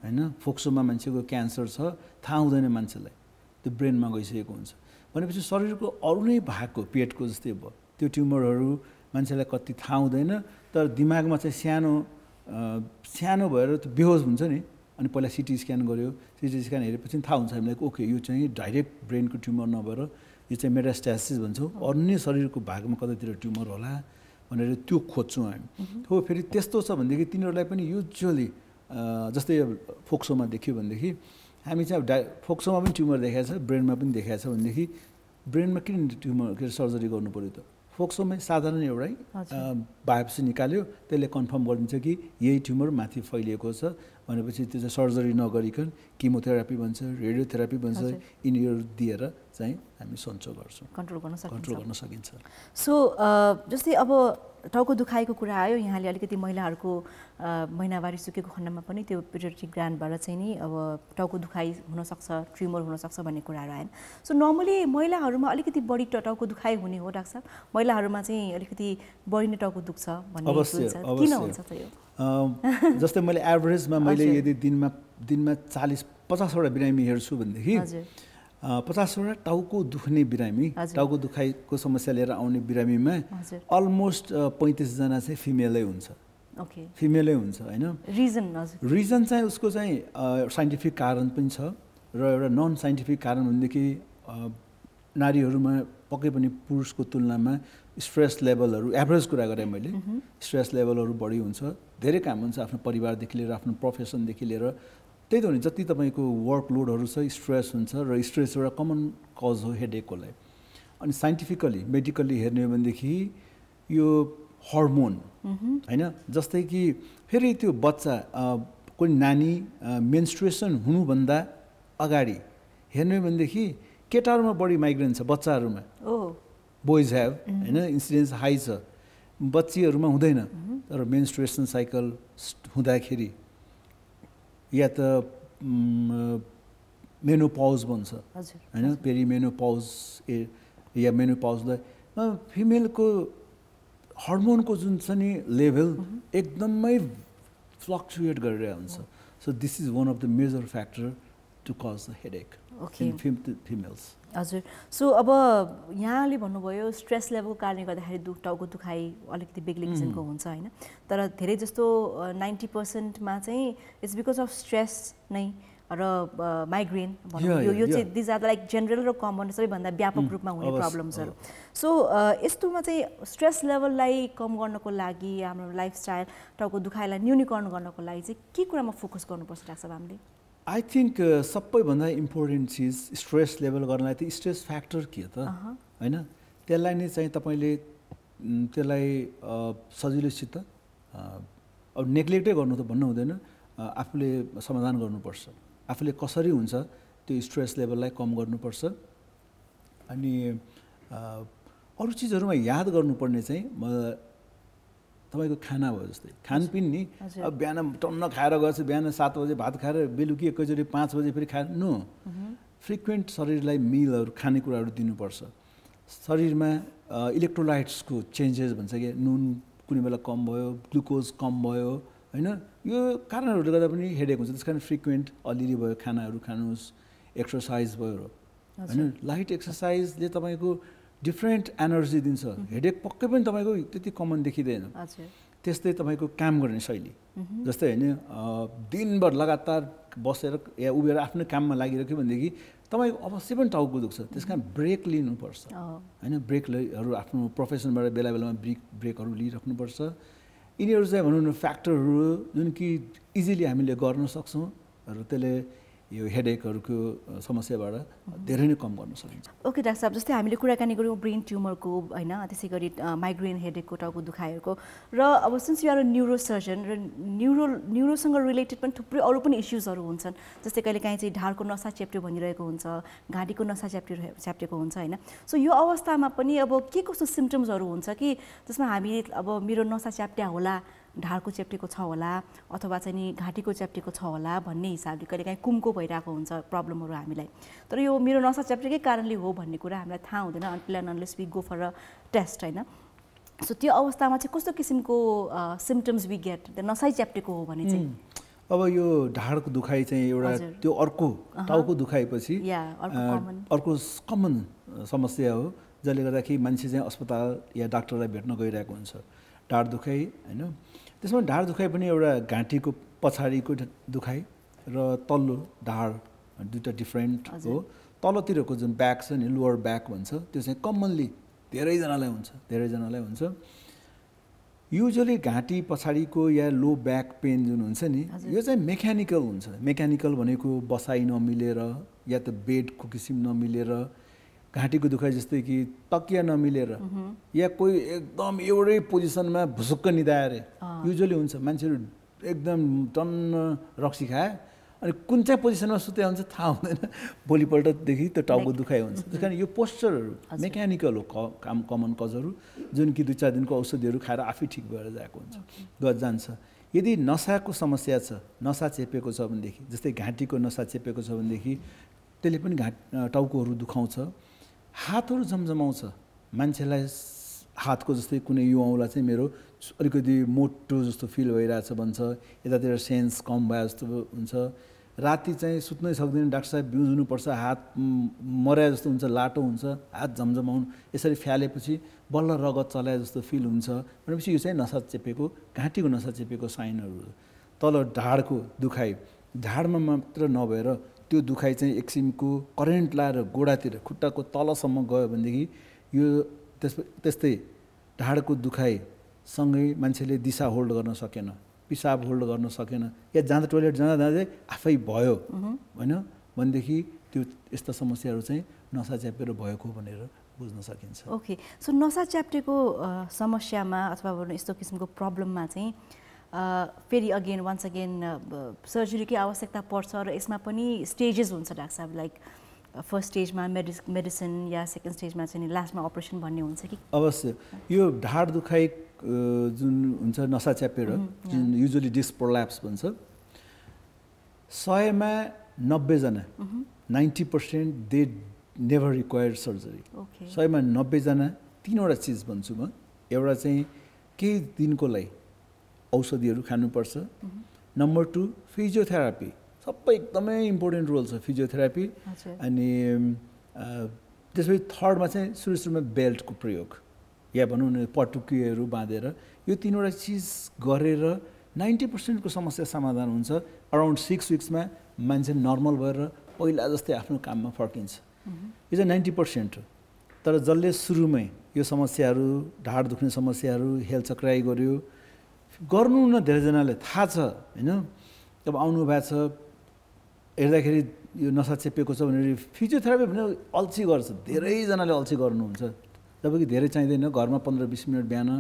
होइन फोक्सोमा मान्छेको क्यान्सर छ, थाहा हुँदैन मान्छेलाई, त्यो ब्रेनमा गइसकेको हुन्छ भनेपछि शरीरको अरू नै भागको पेटको जस्तै भयो त्यो ट्युमरहरू मान्छेलाई कति थाहा हुँदैन। तर दिमागमा चाहिँ सानो भएर त्यो बेहोस हुन्छ नि, अनि पहिला सिटी स्क्यान गऱ्यो, सिटी स्क्यान हेरेपछि थाहा हुन्छ हामीलाई ओके यो चाहिँ डाइरेक्ट ब्रेनको ट्युमर नभएर यो चाहिँ मेटास्ट्यासिस भन्छौँ, अन्य शरीरको भागमा कतैतिर ट्युमर होला भनेर त्यो खोज्छौँ हामी। हो फेरि त्यस्तो छ भनेदेखि तिनीहरूलाई पनि युजुअली जस्तै फोक्सोमा देख्यो भनेदेखि हामी चाहिँ फोक्सोमा पनि ट्युमर देखाएको छ, ब्रेनमा पनि देखाएको छ भनेदेखि ब्रेनमा किन ट्युमर सर्जरी गर्नु पऱ्यो त? फोक्सोमै साधारण एउटै बायोप्सी निकाल्यो, त्यसले कन्फर्म गरिदिन्छ कि यही ट्युमर माथि फैलिएको छ भनेपछि त्यो चाहिँ सर्जरी नगरिकन किमोथेरापी भन्छ, रेडियोथेरापी भन्छ, यिनीहरू दिएर चाहिँ हामी सन्चो गर्छौँ, कन्ट्रोल गर्न सकिन्छ। सो जस्तै अब टाउको दुखाइको कुरा आयो, यहाँले अलिकति महिलाहरूको महिनावारी सुकेको खण्डमा पनि त्यो पिट्युटरी ग्ल्यान्डबाट चाहिँ नि अब टाउको दुखाइ हुनसक्छ, ट्युमर हुनसक्छ भन्ने कुराहरू आएन। सो नर्मली महिलाहरूमा अलिकति बढी टाउको दुखाइ हुने हो डाक्टर साहब? महिलाहरूमा चाहिँ अलिकति बढी नै टाउको दुख्छ भन्ने हुन्छ, किन हुन्छ त यो? जस्तै मैले एभरेजमा मैले यदि दिनमा 40-50वटा बिरामी हेर्छु भनेदेखि 50वटा टाउको दुख्ने बिरामी, टाउको दुखाइको समस्या लिएर आउने बिरामीमा अलमोस्ट 35जना चाहिँ फिमेलै हुन्छ। ओके फिमेलै हुन्छ होइन। रिजन चाहिँ उसको चाहिँ साइन्टिफिक कारण पनि छ र एउटा नन साइन्टिफिक कारण भनेदेखि नारीहरूमा पक्कै पनि पुरुषको तुलनामा स्ट्रेस लेभलहरू एभरेज कुरा गरेँ मैले, स्ट्रेस लेभलहरू बढी हुन्छ, धेरै काम हुन्छ आफ्नो परिवारदेखि लिएर आफ्नो प्रोफेसनदेखि लिएर। त्यही त हो नि, जति तपाईँको वर्कलोडहरू छ स्ट्रेस हुन्छ र स्ट्रेस एउटा कमन कज हो हेडेकको लागि। अनि साइन्टिफिकली मेडिकल्ली हेर्ने हो भनेदेखि यो हर्मोन होइन, जस्तै कि फेरि त्यो बच्चा कोही नानी मेन्स्ट्रुएसन हुनुभन्दा अगाडि हेर्ने हो भनेदेखि केटाहरूमा बढी माइग्रेन छ, बच्चाहरूमा बोइज ह्याभ होइन, इन्सिडेन्स हाई छ, बच्चीहरूमा हुँदैन। तर मेन्स्ट्रुएसन साइकल हुँदाखेरि या त मेनोपाउज भन्छ होइन, पेरिमेनोपाउज या मेनोपाउजलाई फिमेलको हर्मोनको जुन छ नि लेभल एकदमै फ्लक्चुएट गरेर हुन्छ। So this is one of the major factor to cause the headache in females. हजुर, सो अब यहाँले भन्नुभयो स्ट्रेस लेभलको कारणले गर्दाखेरि टाउको दुखाइ अलिकति बेग्लै किसिमको हुन्छ होइन, तर धेरै जस्तो 90%मा चाहिँ इट्स बिकज अफ स्ट्रेस नै र माइग्रेन भनौँ, यो चाहिँ दिज आर लाइक जेनरल र कमन सबैभन्दा व्यापक रूपमा हुने प्रब्लम्सहरू। सो यस्तोमा चाहिँ स्ट्रेस लेभललाई कम गर्नको लागि हाम्रो लाइफस्टाइल टाउको दुखाइलाई न्यूनीकरण गर्नको लागि चाहिँ के कुरामा फोकस गर्नुपर्छ डाक्टर साहब हामीले? आई थिङ्क सबैभन्दा इम्पोर्टेन्ट चिज स्ट्रेस लेभल गर्नलाई त स्ट्रेस फ्याक्टर के त होइन, त्यसलाई नै चाहिँ तपाईँले त्यसलाई सजिलोसित अब नेग्लेक्टै गर्नु त भन्नु हुँदैन, आफूले समाधान गर्नुपर्छ। आफूले कसरी हुन्छ त्यो स्ट्रेस लेभललाई कम गर्नुपर्छ। अनि अरू चिजहरूमा याद गर्नुपर्ने चाहिँ तपाईँको खाना भयो, जस्तै खानपिन नि, अब बिहान टन्न खाएर गएछ, बिहान 7 बजे भात खाएर बेलुकी एकैचोटि 5 बजे फेरि खाएर फ्रिक्वेन्ट शरीरलाई मिलहरू खानेकुराहरू दिनुपर्छ। शरीरमा इलेक्ट्रोलाइट्सको चेन्जेस भन्छ कि नुन कुनै बेला कम भयो, ग्लुकोज कम भयो होइन, यो कारणहरूले गर्दा पनि हेडेक हुन्छ। त्यस कारण फ्रिक्वेन्ट अलिअलि भयो खानाहरू खानुहोस्, एक्सर्साइज भयो होइन, लाइट एक्सर्साइजले तपाईँको डिफ्रेन्ट एनर्जी दिन्छ। हेडेक पक्कै पनि तपाईँको त्यति कमन देखिँदैन। त्यस्तै तपाईँको काम गर्ने शैली, जस्तै होइन दिनभर लगातार बसेर या उभिएर आफ्नो काममा लागिरह्यो भनेदेखि तपाईँको अवश्य पनि टाउको दुख्छ। त्यस कारण ब्रेक लिनुपर्छ होइन, ब्रेकहरू आफ्नो प्रोफेसनबाट बेला बेलामा ब्रेकहरू लिइराख्नुपर्छ। यिनीहरू चाहिँ भनौँ न फ्याक्टरहरू जुन कि इजिली हामीले गर्न सक्छौँ र त्यसले यो हेडेकहरूको समस्याबाट धेरै नै कम गर्न सकिन्छ। ओके डाक्टर साहब, जस्तै हामीले कुराकानी गऱ्यौँ ब्रेन ट्युमरको होइन, त्यसै गरी माइग्रेन हेडेकको टाउको दुखाइहरूको, र अब since you are a neuro surgeon र न्युरोसँग रिलेटेड पनि थुप्रै अरू पनि इस्युजहरू हुन्छन्, जस्तै कहिले काहीँ चाहिँ ढाडको नसा चेप्ट्यो भनिरहेको हुन्छ, घाँटीको नसा च्याप्टेको हुन्छ होइन। सो यो अवस्थामा पनि अब के कस्तो सिम्टम्सहरू हुन्छ कि जसमा हामी अब मेरो नसा च्याप्ट्या होला, ढाडको चेप्टेको छ होला, अथवा चाहिँ नि घाँटीको चेप्टेको छ होला भन्ने हिसाबले कहिले काहीँ कुमको भइरहेको हुन्छ प्रब्लमहरू हामीलाई, तर यो मेरो नसा च्याप्टेकै कारणले हो भन्ने कुरा हामीलाई थाहा हुँदैन until and unless we go for a test होइन। सो त्यो अवस्थामा चाहिँ कस्तो किसिमको सिम्टम्स वी गेट, नसै च्याप्टेको हो भने चाहिँ? अब यो ढाडको दुखाइ चाहिँ एउटा त्यो अर्को टाउको दुखाइपछि अर्को कमन समस्या हो, जसले गर्दाखेरि मान्छे चाहिँ अस्पताल या डाक्टरलाई भेट्न गइरहेको हुन्छ। ढाड दुखाइ होइन, त्यसमा ढाड दुखाइ पनि एउटा घाँटीको पछाडिको दुखाइ र तल्लो ढाड दुईवटा डिफ्रेन्ट हो। तलतिरको जुन ब्याक छ नि, लोवर ब्याक भन्छ, त्यो चाहिँ कमनली धेरैजनालाई हुन्छ। युजली घाँटी पछाडिको या लो ब्याक पेन जुन हुन्छ नि, यो चाहिँ मेकानिकल हुन्छ। मेकानिकल भनेको बसाइ नमिलेर या त बेडको किसिम नमिलेर, घाँटीको दुखाइ जस्तै कि तकिया नमिलेर या कोही एकदम एउटै पोजिसनमा भुसुक्क निदाएर युजली हुन्छ। मान्छेहरू एकदम टन्न रक्सी खाए अनि कुन चाहिँ पोजिसनमा सुते हुन्छ थाहा हुँदैन, भोलिपल्टदेखि त्यो टाउको दुखाइ हुन्छ। त्यस कारण यो पोस्चरहरू मेकानिकल हो, कमन कजहरू, जुन कि 2-4 दिनको औषधिहरू खाएर आफै ठिक भएर जान्छ। यदि नसाको समस्या छ, नसा चेपेको छ भनेदेखि, जस्तै घाँटीको नसा चेपेको छ भनेदेखि त्यसले पनि टाउकोहरू दुखाउँछ। हातहरू झमझमाउँछ मान्छेलाई, हातको जस्तै कुनै यो औँला चाहिँ मेरो अलिकति मोटो जस्तो फिल भइरहेछ भन्छ, यतातिर सेन्स कम भए जस्तो हुन्छ। राति चाहिँ सुत्नै सक्दैन, डाक्टर साहब बिउजुनुपर्छ, हात मर्या जस्तो हुन्छ, लाटो हुन्छ, हात झमझमाउनु, यसरी फ्यालेपछि बल्ल रगत चलाए जस्तो फिल हुन्छ भनेपछि यो चाहिँ नसा चेपेको, घाँटीको नसा चेपेको साइनहरू हो। तल ढाडको दुखाइ, ढाडमा मात्र नभएर त्यो दुखाइ चाहिँ एक किसिमको करेन्ट लाएर गोडातिर खुट्टाको तलसम्म गयो भनेदेखि यो त्यस्तै ढाडको दुखाइसँगै मान्छेले दिशा होल्ड गर्न सकेन, पिसाब होल्ड गर्न सकेन, या जाँदा टोइलेट जाँदै आफै भयो होइन भनेदेखि त्यो यस्ता समस्याहरू चाहिँ नसा च्यापेर भएको भनेर बुझ्न सकिन्छ। ओके, सो नसा च्याप्टेको समस्यामा अथवा यस्तो किसिमको प्रब्लममा चाहिँ फेरि अगेन वान्स अगेन सर्जरीकै आवश्यकता पर्छ र यसमा पनि स्टेजेस हुन्छ डाक्टर साहब, लाइक फर्स्ट स्टेजमा मेडिसिन या सेकेन्ड स्टेजमा चाहिँ लास्टमा अपरेसन भन्ने हुन्छ कि? अवश्य। यो ढाड दुखाइ जुन हुन्छ नसा च्यापेर जुन युजुअली डिस्क प्रोल्याप्स भन्छ, 100मा 90 जना 90% दे नेभर रिक्वायर सर्जरी। 100मा 90 जना 3वटा चिज भन्छु म। एउटा चाहिँ केही दिनको लागि औषधिहरू खानुपर्छ। नम्बर 2 फिजियोथेरापी, सबै एकदमै इम्पोर्टेन्ट रोल छ फिजियोथेरापी। अनि त्यसपछि थर्डमा चाहिँ सुरुमा बेल्टको प्रयोग या भनौँ न पटुकीहरू बाँधेर, यो 3वटा चिज गरेर 90% को समस्या समाधान हुन्छ। अराउन्ड 6 विक्समा मान्छे नर्मल भएर पहिला जस्तै आफ्नो काममा फर्किन्छ। यो चाहिँ 90% हो। तर जसले सुरुमै यो समस्याहरू, ढाड दुख्ने समस्याहरू हेलचक्राइ गर्यो, गर्नु न धेरैजनाले थाहा छ होइन, अब आउनु भएको छ हेर्दाखेरि यो नसा चेपेको छ भनेर फिजियोथेरापी भने अल्छी गर्छ, धेरैजनाले अल्छी गर्नुहुन्छ। जबकि धेरै चाहिँदैन, घरमा 15-20 मिनट बिहान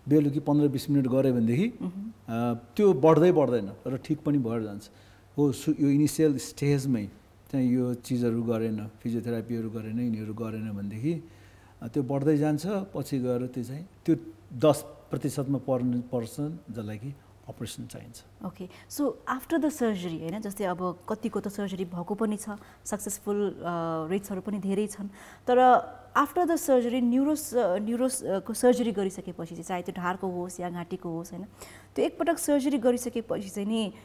बेलुकी 15-20 मिनट गऱ्यो भनेदेखि त्यो बढ्दैन र ठिक पनि भएर जान्छ। हो, यो इनिसियल स्टेजमै चाहिँ यो चिजहरू गरेन, फिजियोथेरापीहरू गरेन, यिनीहरू गरेन भनेदेखि त्यो बढ्दै जान्छ। पछि गएर त्यो 10% पर्छ जसलाई कि अपरेसन चाहिन्छ। Okay, so after the surgery होइन, जस्तै अब कतिको त सर्जरी भएको पनि छ, सक्सेसफुल रेट्सहरू पनि धेरै छन्, तर आफ्टर द सर्जरी न्युरोको सर्जरी गरिसकेपछि चाहिँ चाहे त्यो ढाडको होस् या घाँटीको होस् होइन, त्यो एकपटक सर्जरी गरिसकेपछि चाहिँ नि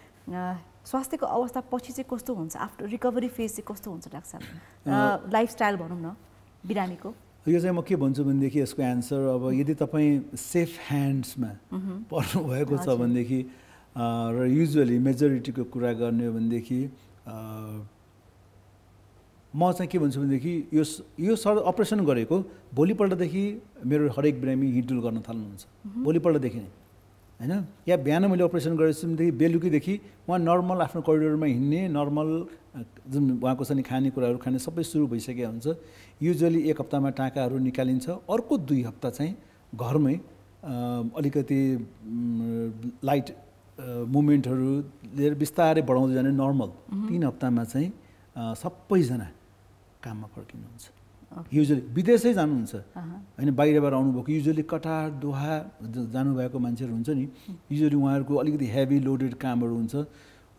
स्वास्थ्यको अवस्था पछि चाहिँ कस्तो हुन्छ, आफ्टर रिकभरी फेज चाहिँ कस्तो हुन्छ डाक्टर साहब? लाइफस्टाइल भनौँ न बिरामीको। यो चाहिँ म के भन्छु भनेदेखि यसको एन्सर, अब यदि तपाईँ सेफ ह्यान्ड्समा पर्नुभएको छ भनेदेखि र युजुअली मेजोरिटीको कुरा गर्ने हो भनेदेखि म चाहिँ के भन्छु भनेदेखि यो अपरेसन गरेको भोलिपल्टदेखि मेरो हरेक बिरामी हिँडडुल गर्न थाल्नुहुन्छ, भोलिपल्टदेखि नै होइन। या बिहान मैले अपरेसन गरेछु भनेदेखि बेलुकीदेखि उहाँ नर्मल आफ्नो करिडोरमा हिँड्ने, नर्मल जुन उहाँको चाहिँ खानेकुराहरू खाने सबै सुरु भइसकेको हुन्छ। युजुअली 1 हप्तामा टाँकाहरू निकालिन्छ, अर्को 2 हप्ता चाहिँ घरमै अलिकति लाइट मुभमेन्टहरू लिएर बिस्तारै बढाउँदै जाने नर्मल 3 हप्तामा चाहिँ सबैजना काममा फर्किनुहुन्छ। युजुअली विदेशै जानुहुन्छ होइन, बाहिरबाट आउनुभएको युजुअली कटार दोहा जानुभएको मान्छेहरू हुन्छ नि, युजुअली उहाँहरूको अलिकति हेभी लोडेड कामहरू हुन्छ,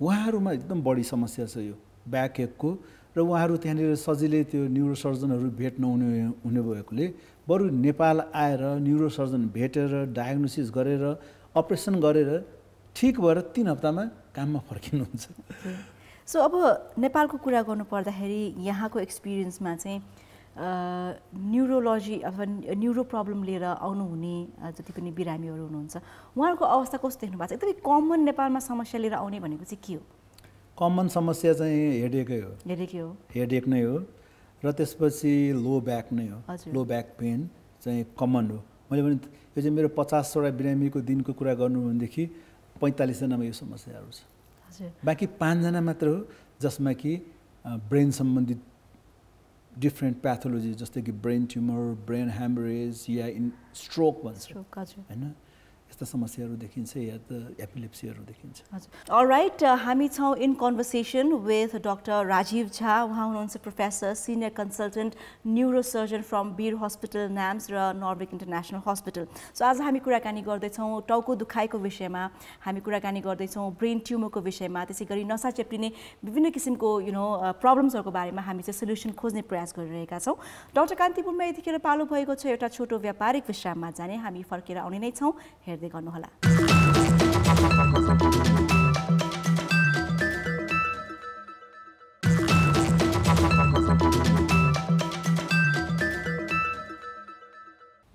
उहाँहरूमा एकदम बढी समस्या छ यो ब्याक एकको। र उहाँहरू त्यहाँनिर सजिलै त्यो न्युरोसर्जनहरू भेट नहुने भएकोले बरु नेपाल आएर न्युरोसर्जन भेटेर डायग्नोसिस गरेर अपरेसन गरेर ठिक भएर 3 हप्तामा काममा फर्किनुहुन्छ। सो अब नेपालको कुरा गर्नु पर्दाखेरि यहाँको एक्सपिरियन्समा चाहिँ न्युरोलोजी अथवा न्युरो प्रब्लम लिएर आउनुहुने जति पनि बिरामीहरू हुनुहुन्छ, उहाँहरूको अवस्था कस्तो देख्नु भएको छ? एकदमै कमन नेपालमा समस्या लिएर आउने भनेको चाहिँ के हो? कमन समस्या चाहिँ हेडेकै हो, हेडेक नै हो, र त्यसपछि लो ब्याक नै हो। लो ब्याक पेन चाहिँ कमन हो। मैले भने यो चाहिँ मेरो 50वटा बिरामीको दिनको कुरा गर्नु भनेदेखि 45 जनामा यो समस्याहरू छ। बाँकी 5 जना मात्र हो जसमा कि ब्रेन सम्बन्धित डिफ्रेन्ट प्याथोलोजी, जस्तै कि ब्रेन ट्युमर, ब्रेन ह्यामरेज या स्ट्रोक भन्छ होइन, यस्ता समस्याहरू देखिन्छ या त एपिलेप्सीहरू देखिन्छ। अलराइट, हामी छौँ in conversation with doctor Rajeev Jha. उहाँ हुनुहुन्छ professor, senior consultant neurosurgeon from Bir hospital NAMS र नर्विक इन्टरनेसनल हस्पिटल। सो आज हामी कुराकानी गर्दैछौँ टाउको दुखाइको विषयमा, हामी कुराकानी गर्दैछौँ ब्रेन ट्युमरको विषयमा, त्यसै गरी नसा चेप्टिने विभिन्न किसिमको प्रब्लम्सहरूको बारेमा हामी चाहिँ सोल्युसन खोज्ने प्रयास गरिरहेका छौँ। डाक्टर कान्तिपुरमा यतिखेर पालो भएको छ एउटा छोटो व्यापारिक विश्राममा जाने। हामी फर्केर आउने नै छौँ, हेर्दै गर्नुहोला।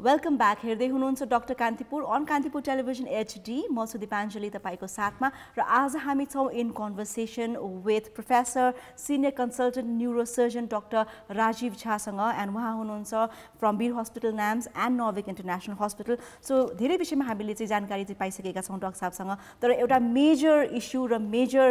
Welcome back. हेर्दै हुनुहुन्छ doctor Kantipur on Kantipur television HD। म छु दिपाञ्जली तपाईँको साथमा र आज हामी छौँ in conversation with professor senior consultant neurosurgeon doctor Rajeev झासँग एन्ड उहाँ हुनुहुन्छ from Bir hospital NAMS and Norvic international hospital. So धेरै विषयमा हामीले चाहिँ जानकारी चाहिँ पाइसकेका छौँ डाक्टर साहबसँग, तर एउटा मेजर इस्यु र मेजर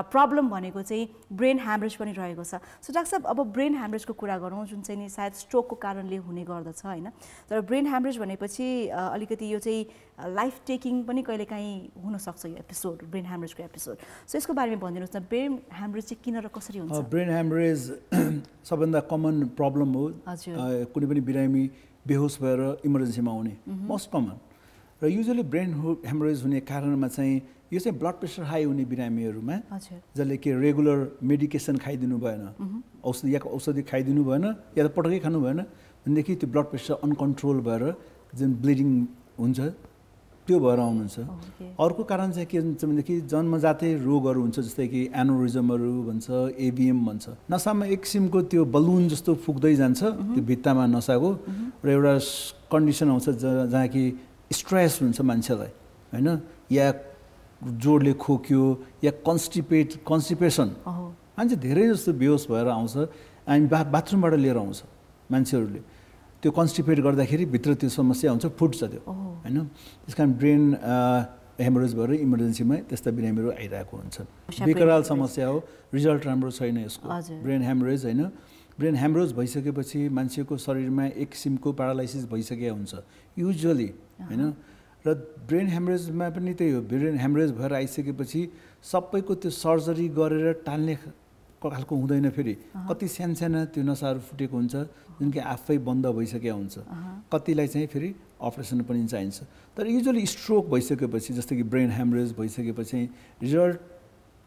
प्रब्लम भनेको चाहिँ ब्रेन ह्यामरेज पनि रहेको छ। सो डाक्टर साहब, अब ब्रेन ह्यामरेजको कुरा गरौँ जुन चाहिँ नि सायद स्ट्रोकको कारणले हुने गर्दछ होइन, तर ब्रेन ह्यामरेज भनेपछि अलिकति यो चाहिँ लाइफ टेकिङ पनि कहिलेकाहीँ हुनसक्छ यो एपिसोड, ब्रेन ह्यामरेजको एपिसोड। सो यसको बारेमा भनिदिनुहोस् न, ब्रेन ह्यामरेज चाहिँ किन र कसरी हुन्छ? ब्रेन ह्यामरेज सबभन्दा कमन प्रब्लम हो। कुनै पनि बिरामी बेहोस भएर इमर्जेन्सीमा आउने मोस्ट कमन। र युजली ब्रेन ह्यामरेज हुने कारणमा चाहिँ यो चाहिँ ब्लड प्रेसर हाई हुने बिरामीहरूमा जसले कि रेगुलर मेडिकेसन खाइदिनु भएन, औषधि खाइदिनु भएन या त पटकै खानु भएन भनेदेखि त्यो ब्लड प्रेसर अनकन्ट्रोल भएर जुन ब्लिडिङ हुन्छ त्यो भएर आउनुहुन्छ। अर्को कारण चाहिँ के हुन्छ भनेदेखि जन्मजातै रोगहरू हुन्छ, जस्तै कि एनोरिजमहरू भन्छ, एभिएम भन्छ। नसामा एक किसिमको त्यो बलुन जस्तो फुक्दै जान्छ त्यो भित्तामा नसाको, र एउटा कन्डिसन आउँछ जहाँ कि स्ट्रेस हुन्छ मान्छेलाई होइन, या जोडले खोक्यो या कन्स्टिपेसन, मान्छे धेरै जस्तो बेहोस भएर आउँछ। हामी बाथरुमबाट लिएर आउँछ मान्छेहरूले, त्यो कन्स्टिपेट गर्दाखेरि भित्र त्यो समस्या हुन्छ, फुट्छ त्यो होइन। त्यस कारण ब्रेन हेमरेज भएर इमर्जेन्सीमा त्यस्ता बिरामीहरू आइरहेको हुन्छ। विकराल समस्या हो, रिजल्ट राम्रो छैन यसको। ब्रेन हेमरेज होइन, ब्रेन हेमरेज भइसकेपछि मान्छेको शरीरमा एक किसिमको प्यारालाइसिस भइसकेको हुन्छ युजुअली होइन। र ब्रेन हेमरेजमा पनि त्यही हो, ब्रेन हेमरेज भएर आइसकेपछि सबैको त्यो सर्जरी गरेर टाल्ने खालको हुँदैन। फेरि कति साना त्यो नसाहरू फुटेको हुन्छ जुन कि आफै बन्द भइसकेको हुन्छ, कतिलाई चाहिँ फेरि अपरेसन पनि चाहिन्छ। तर युजुअली स्ट्रोक भइसकेपछि जस्तै कि ब्रेन हेमरेज भइसकेपछि रिजल्ट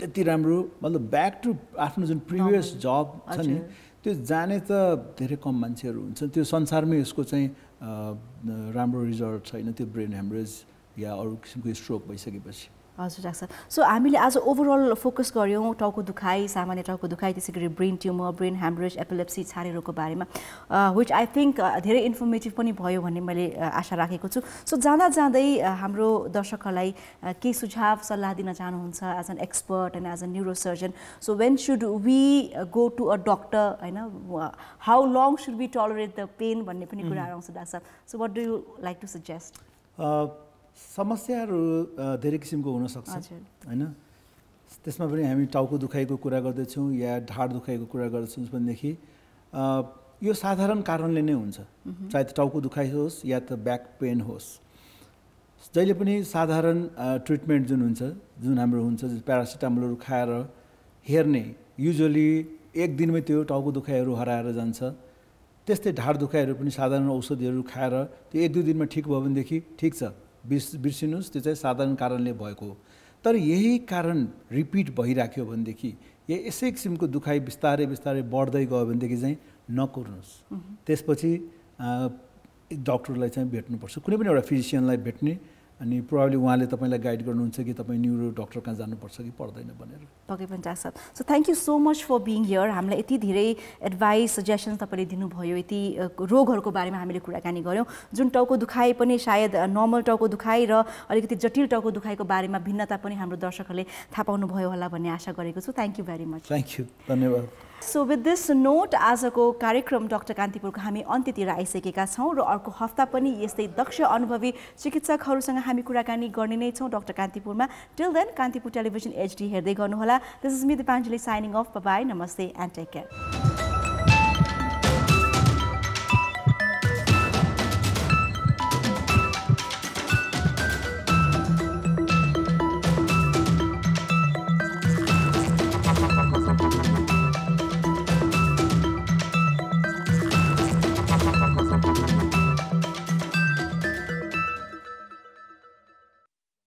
त्यति राम्रो, मतलब ब्याक टु आफ्नो जुन प्रिभियस जब छ नि त्यो जाने त धेरै कम मान्छेहरू हुन्छ। त्यो संसारमै यसको चाहिँ राम्रो रिजल्ट छैन त्यो ब्रेन हेमरेज या अरू किसिमको स्ट्रोक भइसकेपछि। हजुर डाक्टर। सो हामीले आज ओभरअल फोकस गऱ्यौँ टाउको दुखाइ, सामान्य टाउको दुखाइ, त्यसै गरी brain tumour, brain haemorrhage, epilepsy, छारे रोगको बारेमा, विच आई थिङ्क धेरै इन्फर्मेटिभ पनि भयो भन्ने मैले आशा राखेको छु। सो जाँदा जाँदै हाम्रो दर्शकहरूलाई केही सुझाव सल्लाह दिन चाहनुहुन्छ as an expert and as a neurosurgeon? So when should we go to a doctor होइन, how long should we tolerate the pain भन्ने पनि कुराहरू आउँछ doctor. So what do you like to suggest? समस्याहरू धेरै किसिमको हुनसक्छ होइन, त्यसमा पनि हामी टाउको दुखाइको कुरा गर्दैछौँ या ढाड दुखाइको कुरा गर्दैछौँ भनेदेखि यो साधारण कारणले नै हुन्छ, चाहे त टाउको दुखाइ होस् या त ब्याक पेन होस्। जहिले पनि साधारण ट्रिटमेन्ट जुन हुन्छ, जुन हाम्रो हुन्छ प्यारासिटामोलहरू खाएर हेर्ने, युजुअली एक दिनमै त्यो टाउको दुखाइहरू हराएर जान्छ। त्यस्तै ढाड दुखाइहरू पनि साधारण औषधिहरू खाएर त्यो एक दुई दिनमा ठिक भयो भनेदेखि ठिक छ, बिर्सिनुहोस्, त्यो चाहिँ साधारण कारणले भएको हो। तर यही कारण रिपिट भइराख्यो भनेदेखि या यसै किसिमको दुखाइ बिस्तारै बिस्तारै बढ्दै गयो भनेदेखि चाहिँ नकुर्नुहोस्। त्यसपछि डक्टरलाई चाहिँ भेट्नुपर्छ, कुनै पनि एउटा फिजिसियनलाई भेट्ने, अनि प्रोबाब्ली उहाँले तपाईँलाई गाइड गर्नुहुन्छ कि तपाईँ न्युरो डक्टर कहाँ जानुपर्छ कि पर्दैन भनेर। पक्कै पनि डाक्टर साहब। So thank you so much for being here. हामीलाई यति धेरै एडभाइस सजेसन्स तपाईँले दिनुभयो, यति रोगहरूको बारेमा हामीले कुराकानी गऱ्यौँ, जुन टाउको दुखाइ पनि सायद नर्मल टाउको दुखाइ र अलिकति जटिल टाउको दुखाइको बारेमा भिन्नता पनि हाम्रो दर्शकहरूले थाहा पाउनुभयो होला भन्ने आशा गरेको छु। Thank you very much. Thank you, धन्यवाद। सो विथ दिस नोट आजको कार्यक्रम डाक्टर कान्तिपुरको हामी अन्त्यतिर आइसकेका छौँ र अर्को हप्ता पनि यस्तै दक्ष अनुभवी चिकित्सकहरूसँग हामी कुराकानी गर्ने नै छौँ डाक्टर कान्तिपुरमा। Till then Kantipur television HD हेर्दै गर्नुहोला। This is me Dipanjali signing off. Bye, नमस्ते एन्ड टेक केयर।